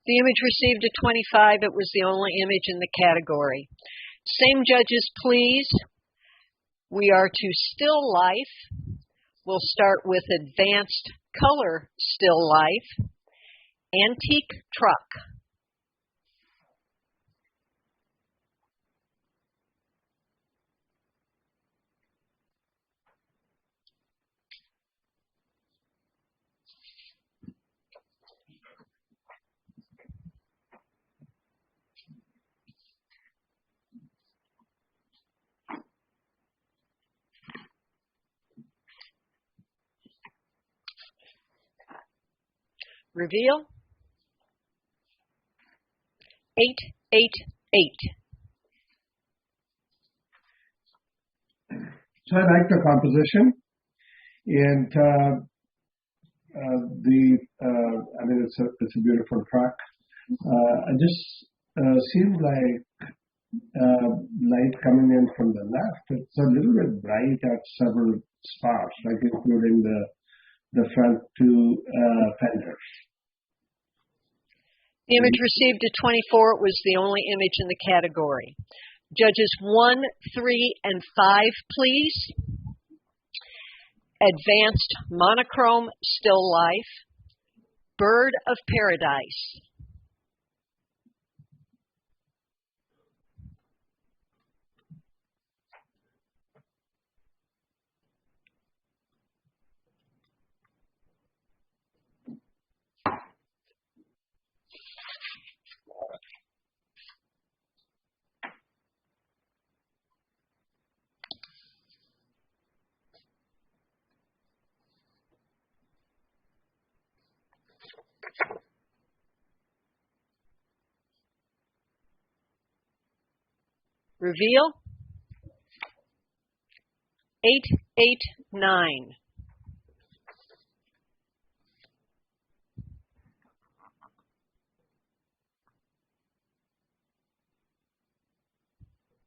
The image received a 25. It was the only image in the category. Same judges, please. We are to still life. We'll start with advanced color still life. Antique truck. Reveal 888.
So I like the composition, and I mean it's a beautiful truck. I just seems like light coming in from the left. It's a little bit bright at several spots, like including the front two fenders.
The image received a 24. It was the only image in the category. Judges 1, 3, and 5, please. Advanced monochrome still life. Bird of paradise. Reveal 889.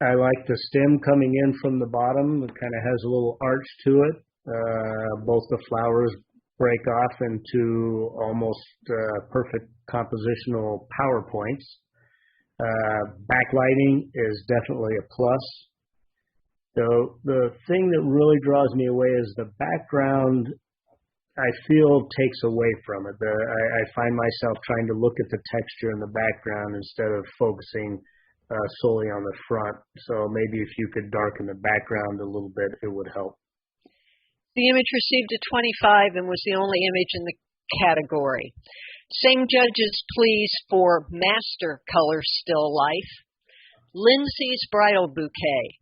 I like the stem coming in from the bottom. It kind of has a little arch to it. Both the flowers break off into almost perfect compositional PowerPoints. Backlighting is definitely a plus. So the thing that really draws me away is the background, I feel, takes away from it. I find myself trying to look at the texture in the background instead of focusing solely on the front. So maybe if you could darken the background a little bit, it would help.
The image received a 25 and was the only image in the category. Same judges, please, for Master Color Still Life. Lindsay's Bridal Bouquet.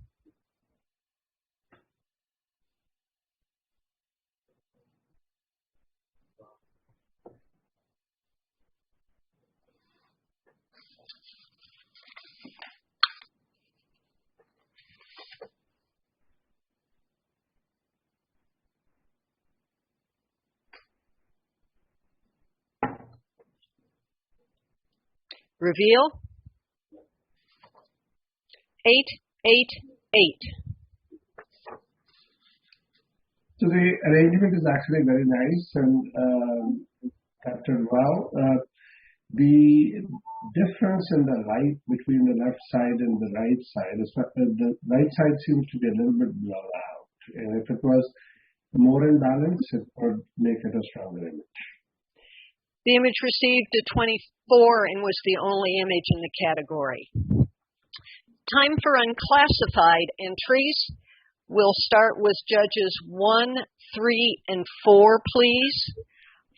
Reveal. 888.
So the arrangement is actually very nice and captured well. The difference in the light between the left side and the right side, the right side seems to be a little bit blown out. And if it was more in balance, it would make it a stronger image.
The image received a 24 and was the only image in the category. Time for unclassified entries. We'll start with judges 1, 3, and 4, please.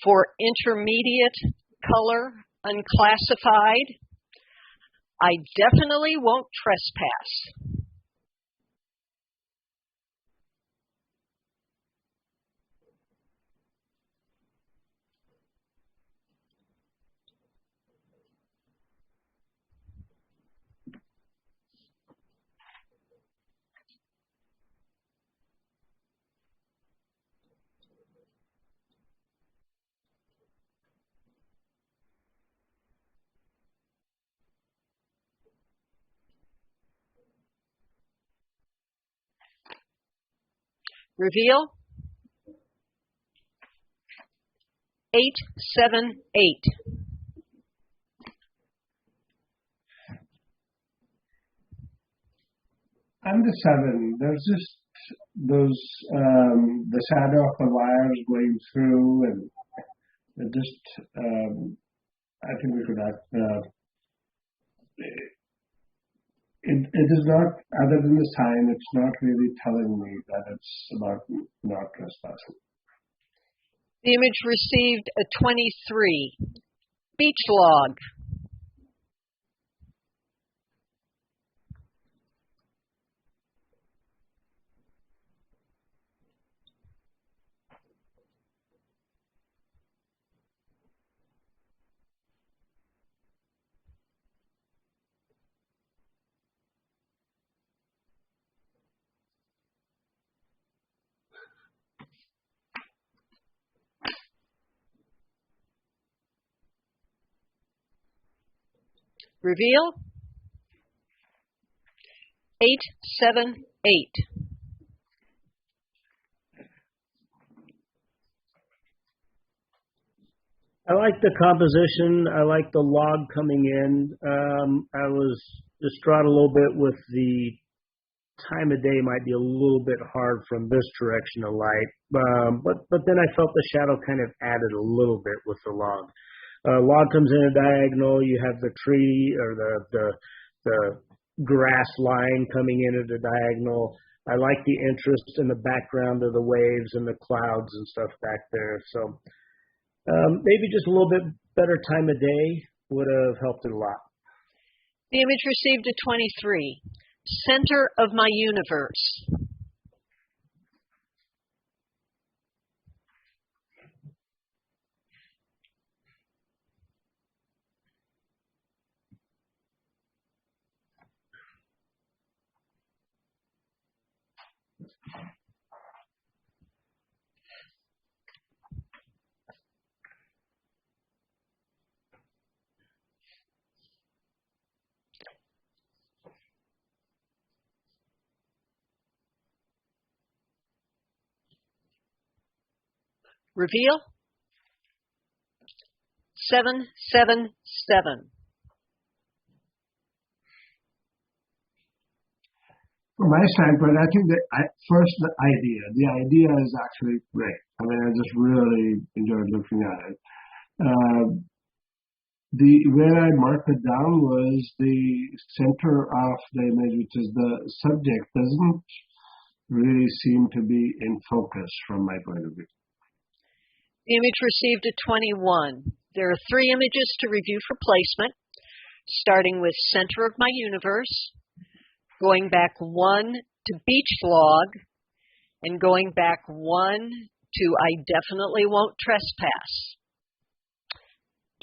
For intermediate color, unclassified, I definitely won't trespass. Reveal. 878.
And the 7, there's just those, the shadow of the wires going through, and it just, I think we could add, it is not, other than the sign, it's not really telling me that it's about not trespassing.
The image received a 23. Beach log. Reveal. 878.
I like the composition. I like the log coming in. I was distraught a little bit with the time of day might be a little bit hard from this direction of light. But then I felt the shadow kind of added a little bit with the log. Log comes in a diagonal. You have the tree or the grass line coming in at a diagonal. I like the interest in the background of the waves and the clouds and stuff back there. So maybe just a little bit better time of day would have helped it a lot.
The image received a 23. Center of my universe. Reveal. 777.
From my standpoint, I think that first the idea is actually great. I mean, I just really enjoyed looking at it. Where I marked it down was the center of the image, which is the subject, doesn't really seem to be in focus from my point of view.
The image received a 21. There are 3 images to review for placement, starting with center of my universe, going back 1 to beach vlog, and going back 1 to I definitely won't trespass.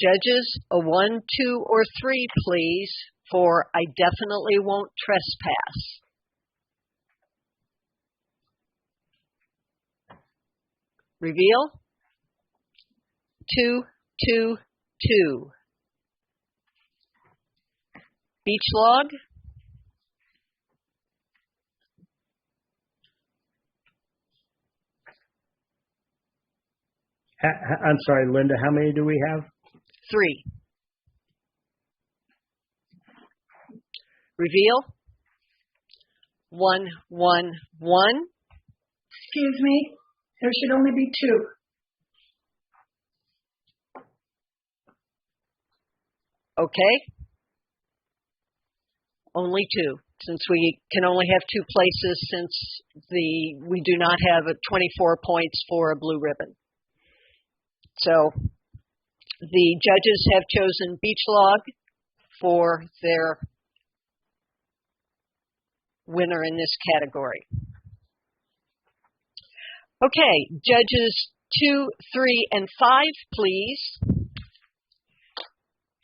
Judges, a 1, 2, or 3, please, for I definitely won't trespass. Reveal. 2, 2, 2. Beach log.
I'm sorry, Linda, how many do we have?
3. Reveal. 1, 1, 1.
Excuse me. There should only be 2.
Okay. Only 2, since we can only have 2 places since we do not have a 24 points for a blue ribbon. So the judges have chosen beach log for their winner in this category. Okay, judges 2, 3, and 5, please,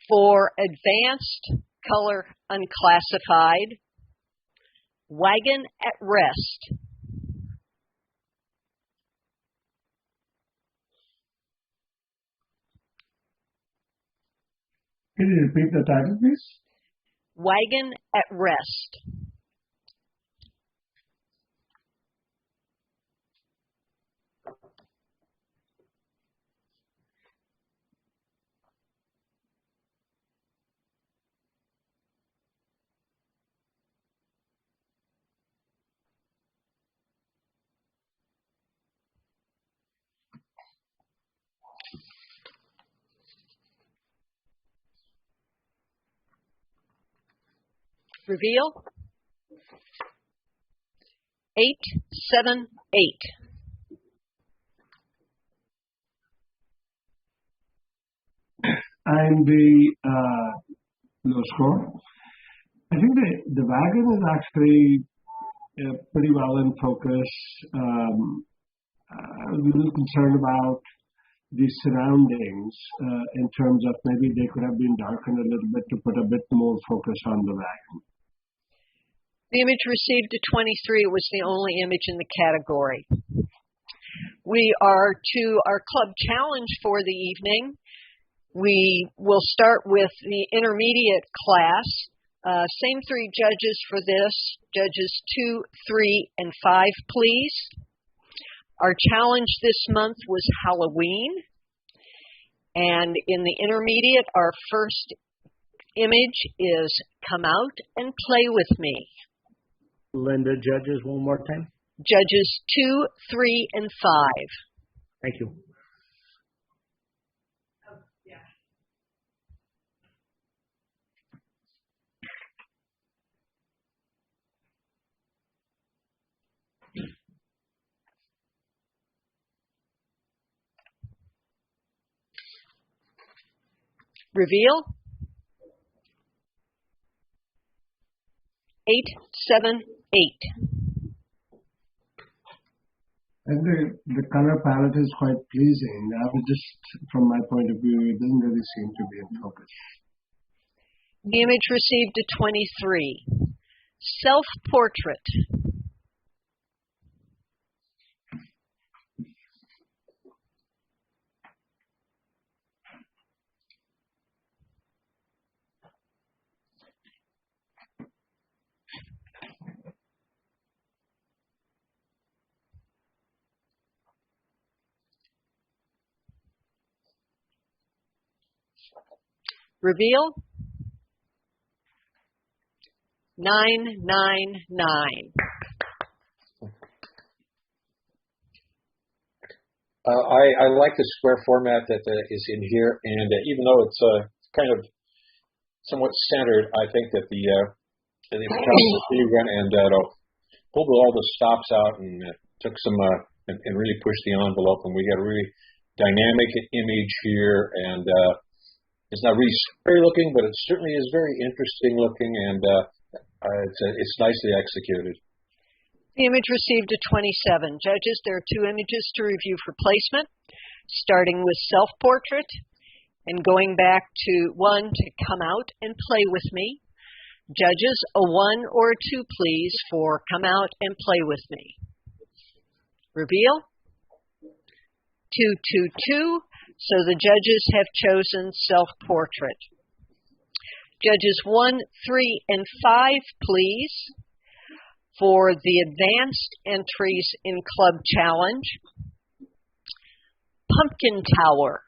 for advanced color unclassified, wagon at rest.
Can you repeat the title, please?
Wagon at rest. Reveal. 8, 7, 8.
And the low score. I think the wagon is actually pretty well in focus. I was a little concerned about the surroundings in terms of maybe they could have been darkened a little bit to put a bit more focus on the wagon.
The image received a 23. It was the only image in the category. We are to our club challenge for the evening. We will start with the intermediate class. Same 3 judges for this. Judges 2, 3, and 5, please. Our challenge this month was Halloween. And in the intermediate, our first image is Come Out and Play With Me.
Linda, judges one more time.
Judges 2, 3, and 5.
Thank you.
Reveal. 8, 7, 8.
And the color palette is quite pleasing. I was just, from my point of view, it doesn't really seem to be in focus.
The image received a 23. Self-portrait. Reveal. 999.
I like the square format that is in here, and even though it's kind of somewhat centered, I think that the run and pulled all the stops out and took some and really pushed the envelope, and we got a really dynamic image here, and it's not really scary looking, but it certainly is very interesting looking, and it's nicely executed.
The image received a 27. Judges, there are 2 images to review for placement, starting with self-portrait and going back to 1 to come out and play with me. Judges, a 1 or a 2, please, for come out and play with me. Reveal. 222. So the judges have chosen self-portrait. Judges 1, 3, and 5, please, for the advanced entries in Club Challenge. Pumpkin Tower.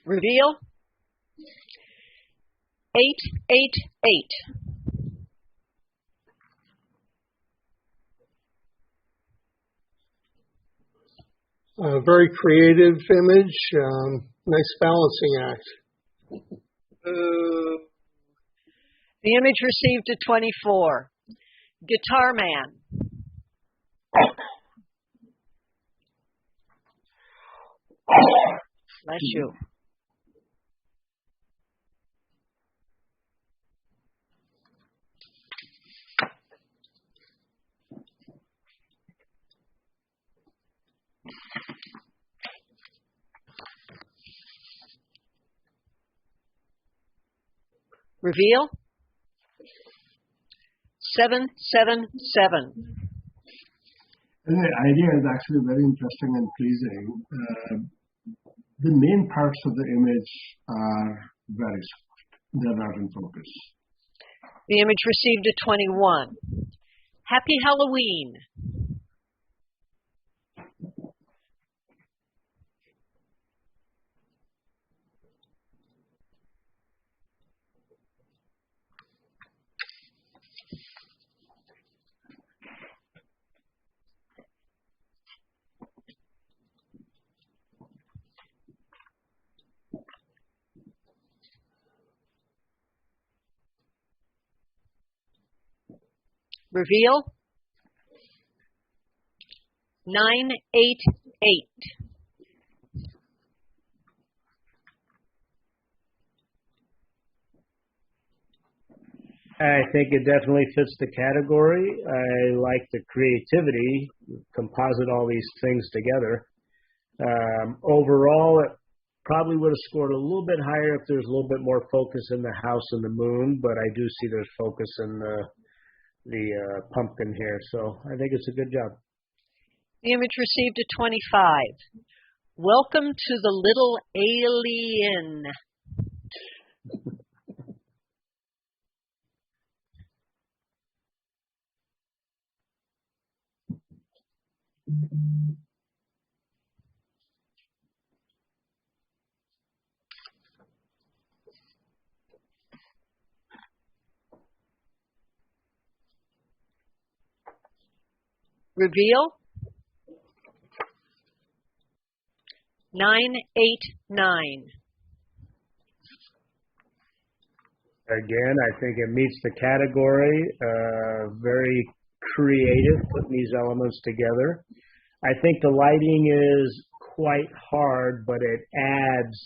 Reveal. 888.
A very creative image, nice balancing act.
The image received a 24. Guitar Man. Bless you. Reveal. 777.
And the idea is actually very interesting and pleasing. The main parts of the image are very soft. They're not in focus.
The image received a 21. Happy Halloween. Reveal. 988.
I think it definitely fits the category. I like the creativity, composite all these things together. Overall, it probably would have scored a little bit higher if there's a little bit more focus in the house and the moon, but I do see there's focus in the pumpkin here, so I think it's a good job.
The image received a 25. Welcome to the little alien. Reveal. 989.
Again, I think it meets the category. Very creative, putting these elements together. I think the lighting is quite hard, but it adds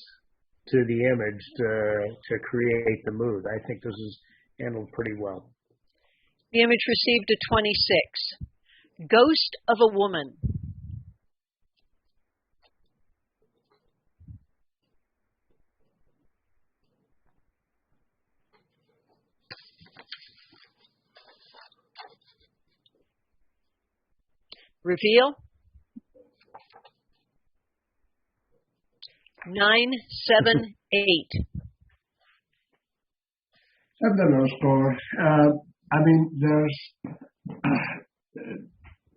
to the image to create the mood. I think this is handled pretty well.
The image received a 26. Ghost of a Woman. Reveal. 978.
At the no score. I mean,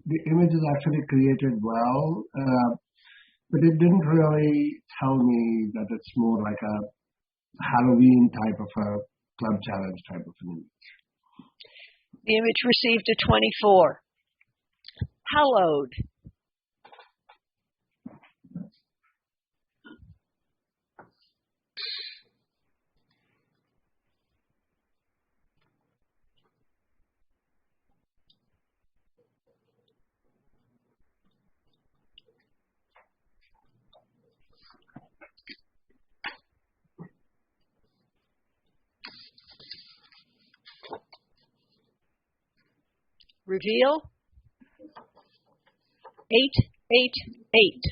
the image is actually created well, but it didn't really tell me that it's more like a Halloween type of a club challenge type of an image.
The image received a 24. Hallowed. Reveal. 888.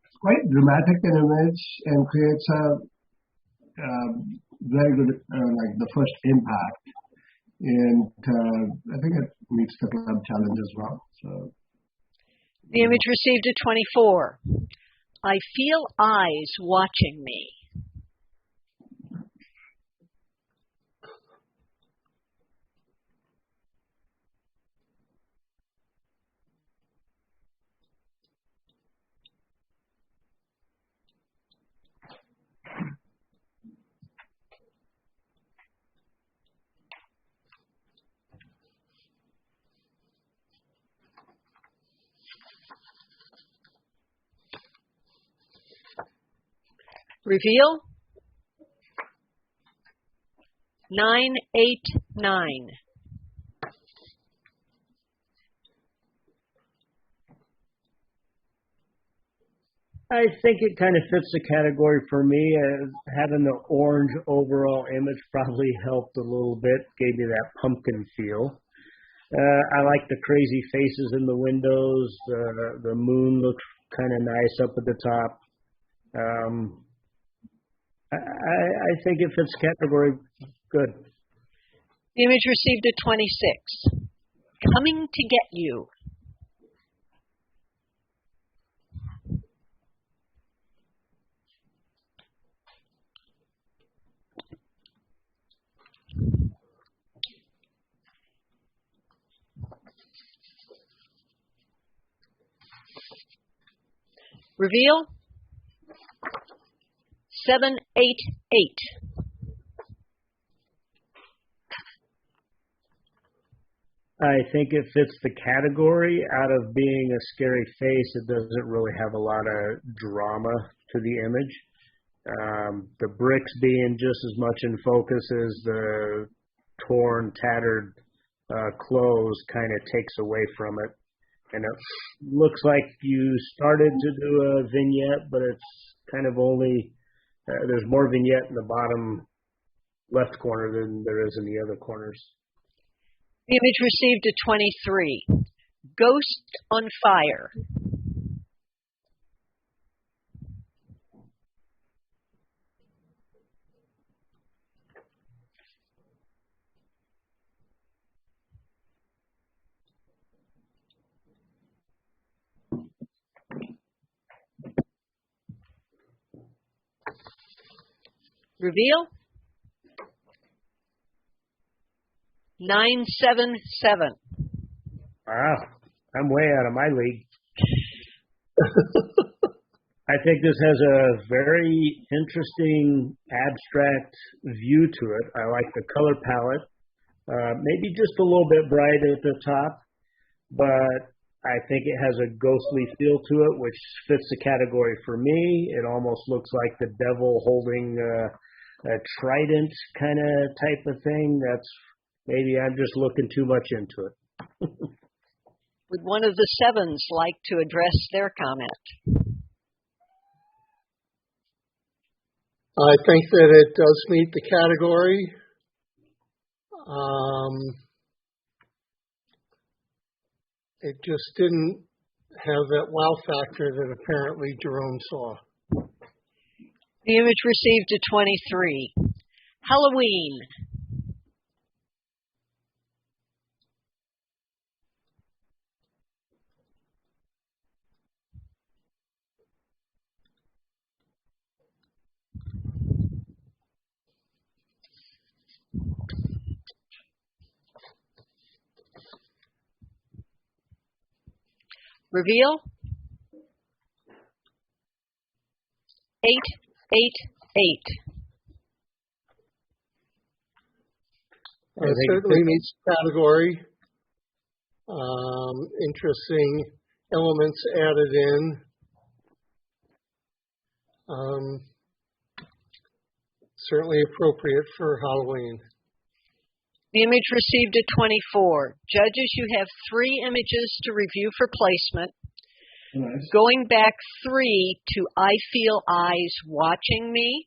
It's quite dramatic an image and creates a very good, like the first impact. And I think it meets the club challenge as well. So
The image received a 24. I feel eyes watching me. Reveal. 989.
I think it kind of fits the category for me. Having the orange overall image probably helped a little bit, gave me that pumpkin feel. I like the crazy faces in the windows. The moon looks kind of nice up at the top. I think it fits the category good.
The image received a 26. Coming to get you. Reveal. 788.
I think it fits the category. Out of being a scary face, it doesn't really have a lot of drama to the image. The bricks being just as much in focus as the torn, tattered clothes kind of takes away from it. And it looks like you started to do a vignette, but it's kind of only, there's more vignette in the bottom left corner than there is in the other corners.
The image received a 23. Ghost on fire. Reveal. 977.
Wow, I'm way out of my league. I think this has a very interesting abstract view to it. I like the color palette. Maybe just a little bit bright at the top, but I think it has a ghostly feel to it, which fits the category for me. It almost looks like the devil holding a trident kind of type of thing. That's maybe I'm just looking too much into it.
Would one of the sevens like to address their comment?
I think that it does meet the category. It just didn't have that wow factor that apparently Jerome saw.
The image received a 23. Halloween. Reveal. 888.
It certainly meets category. Interesting elements added in. Certainly appropriate for Halloween.
The image received a 24. Judges, you have 3 images to review for placement.
Nice.
Going back 3 to I Feel Eyes Watching Me.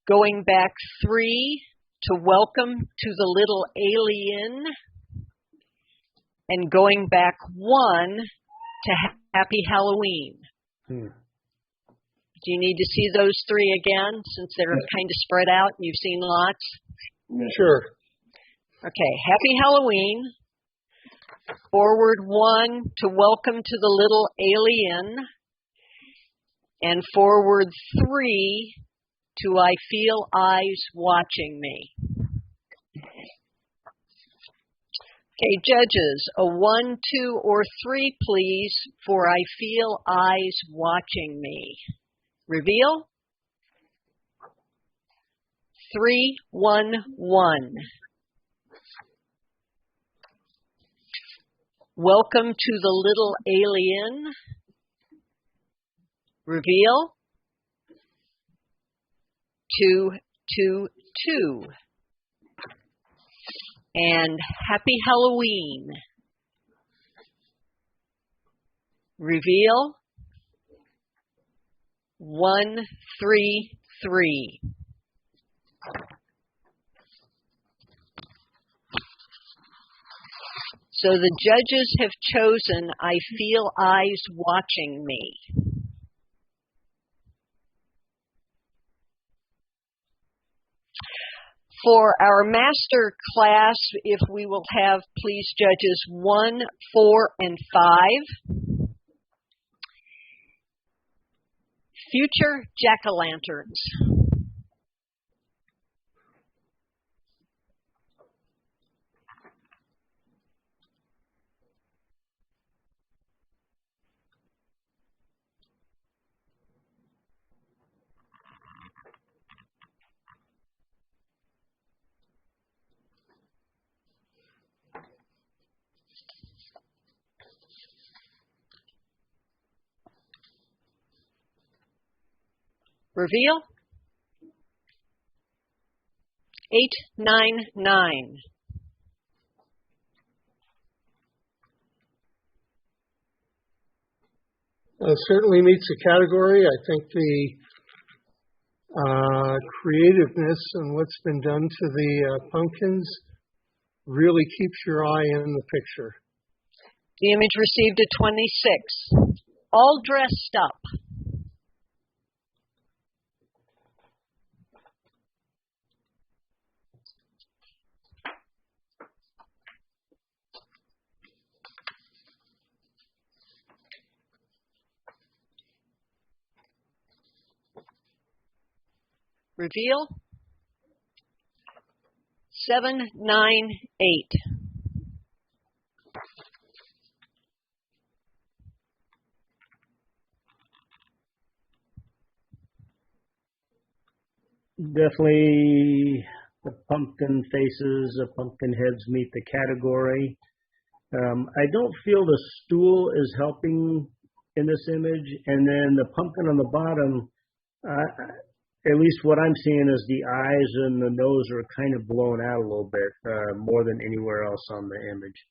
Going back 3 to Welcome to the Little Alien. And going back 1 to Happy Halloween. Do you need to see those 3 again, since they're kind of spread out and you've seen lots?
Sure.
Okay, Happy Halloween. Forward 1 to Welcome to the Little Alien. And forward 3 to I Feel Eyes Watching Me. Okay, judges, a 1, 2, or 3, please, for I Feel Eyes Watching Me. Reveal. 3, 1, 1. Welcome to the Little Alien. Reveal. 2, 2, 2. And Happy Halloween. Reveal. 1, 3, 3. So the judges have chosen I Feel Eyes Watching Me. For our master class, if we will have, please, judges 1, 4, and 5. Future jack-o'-lanterns. Reveal. 899.
Certainly meets the category. I think the creativeness and what's been done to the pumpkins really keeps your eye in the picture.
The image received a 26. All dressed up. Reveal. 798.
Definitely the pumpkin faces, the pumpkin heads meet the category. I don't feel the stool is helping in this image. And then the pumpkin on the bottom, at least what I'm seeing is the eyes and the nose are kind of blown out a little bit, more than anywhere else on the image.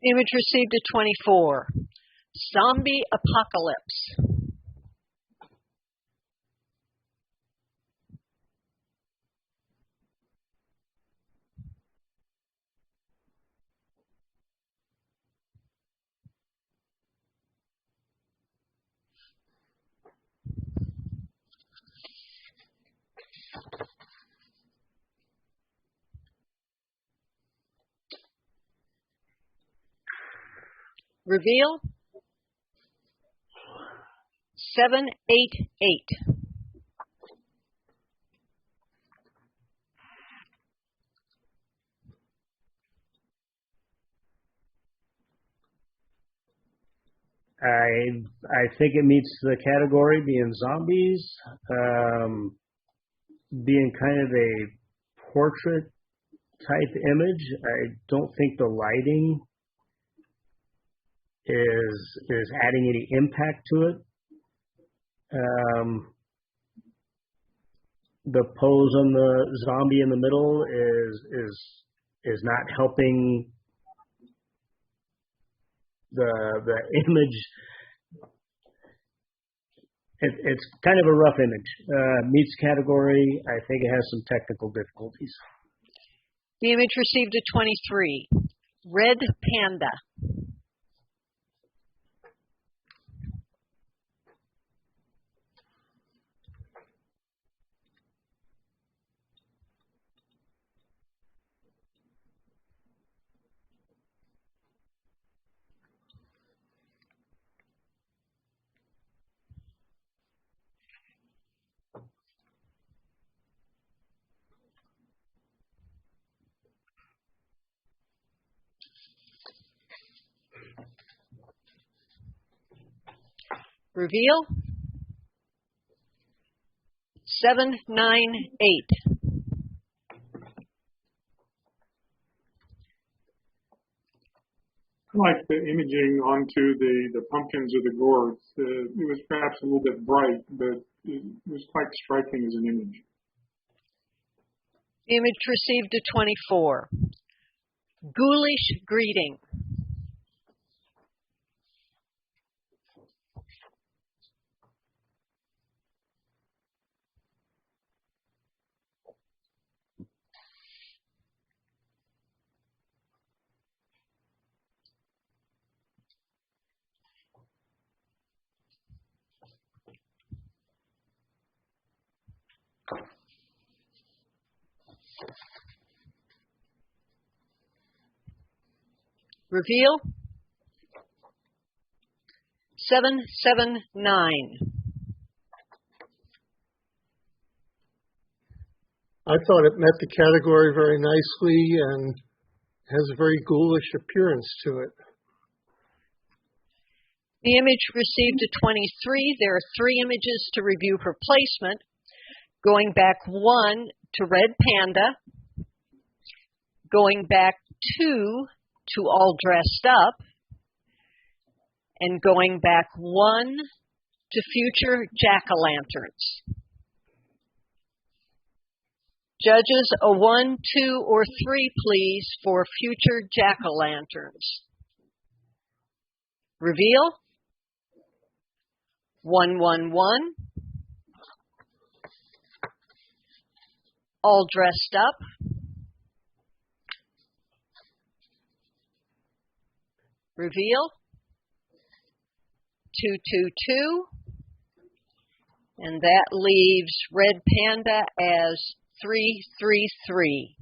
The image received a 24. Zombie apocalypse. Reveal. 788.
I think it meets the category being zombies, being kind of a portrait type image. I don't think the lighting is adding any impact to it. The pose on the zombie in the middle is not helping the image. It's kind of a rough image. Meets category. I think it has some technical difficulties.
The image received a 23. Red panda. Reveal. 798.
I like the imaging onto the pumpkins or the gourds. It was perhaps a little bit bright, but it was quite striking as an image.
The image received a 24. Ghoulish greeting. Reveal. 779.
I thought it met the category very nicely and has a very ghoulish appearance to it.
The image received a 23. There are 3 images to review for placement. Going back 1 to Red Panda. Going back 2 to All Dressed Up. And going back 1 to Future Jack-o'-lanterns. Judges, a 1, 2, or 3, please, for Future Jack-o'-lanterns. Reveal. 111. All Dressed Up. Reveal. 222. And that leaves Red Panda as 333.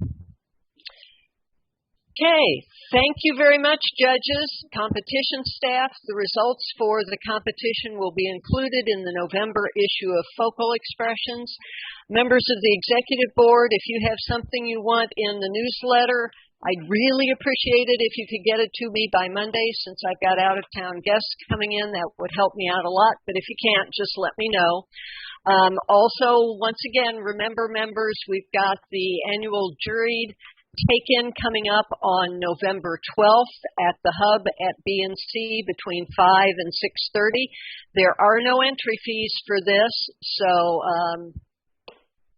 Okay, thank you very much, judges, competition staff. The results for the competition will be included in the November issue of Focal Expressions. Members of the executive board, if you have something you want in the newsletter, I'd really appreciate it if you could get it to me by Monday, since I've got out-of-town guests coming in. That would help me out a lot, but if you can't, just let me know. Also, once again, remember, members, we've got the annual juried take-in coming up on November 12th at the Hub at B&C between 5 and 6:30. There are no entry fees for this, so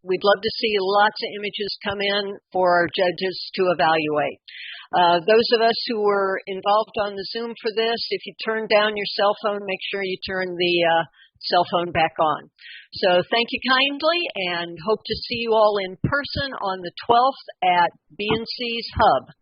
we'd love to see lots of images come in for our judges to evaluate. Those of us who were involved on the Zoom for this, if you turn down your cell phone, make sure you turn the cell phone back on. So thank you kindly, and hope to see you all in person on the 12th at B&C's Hub.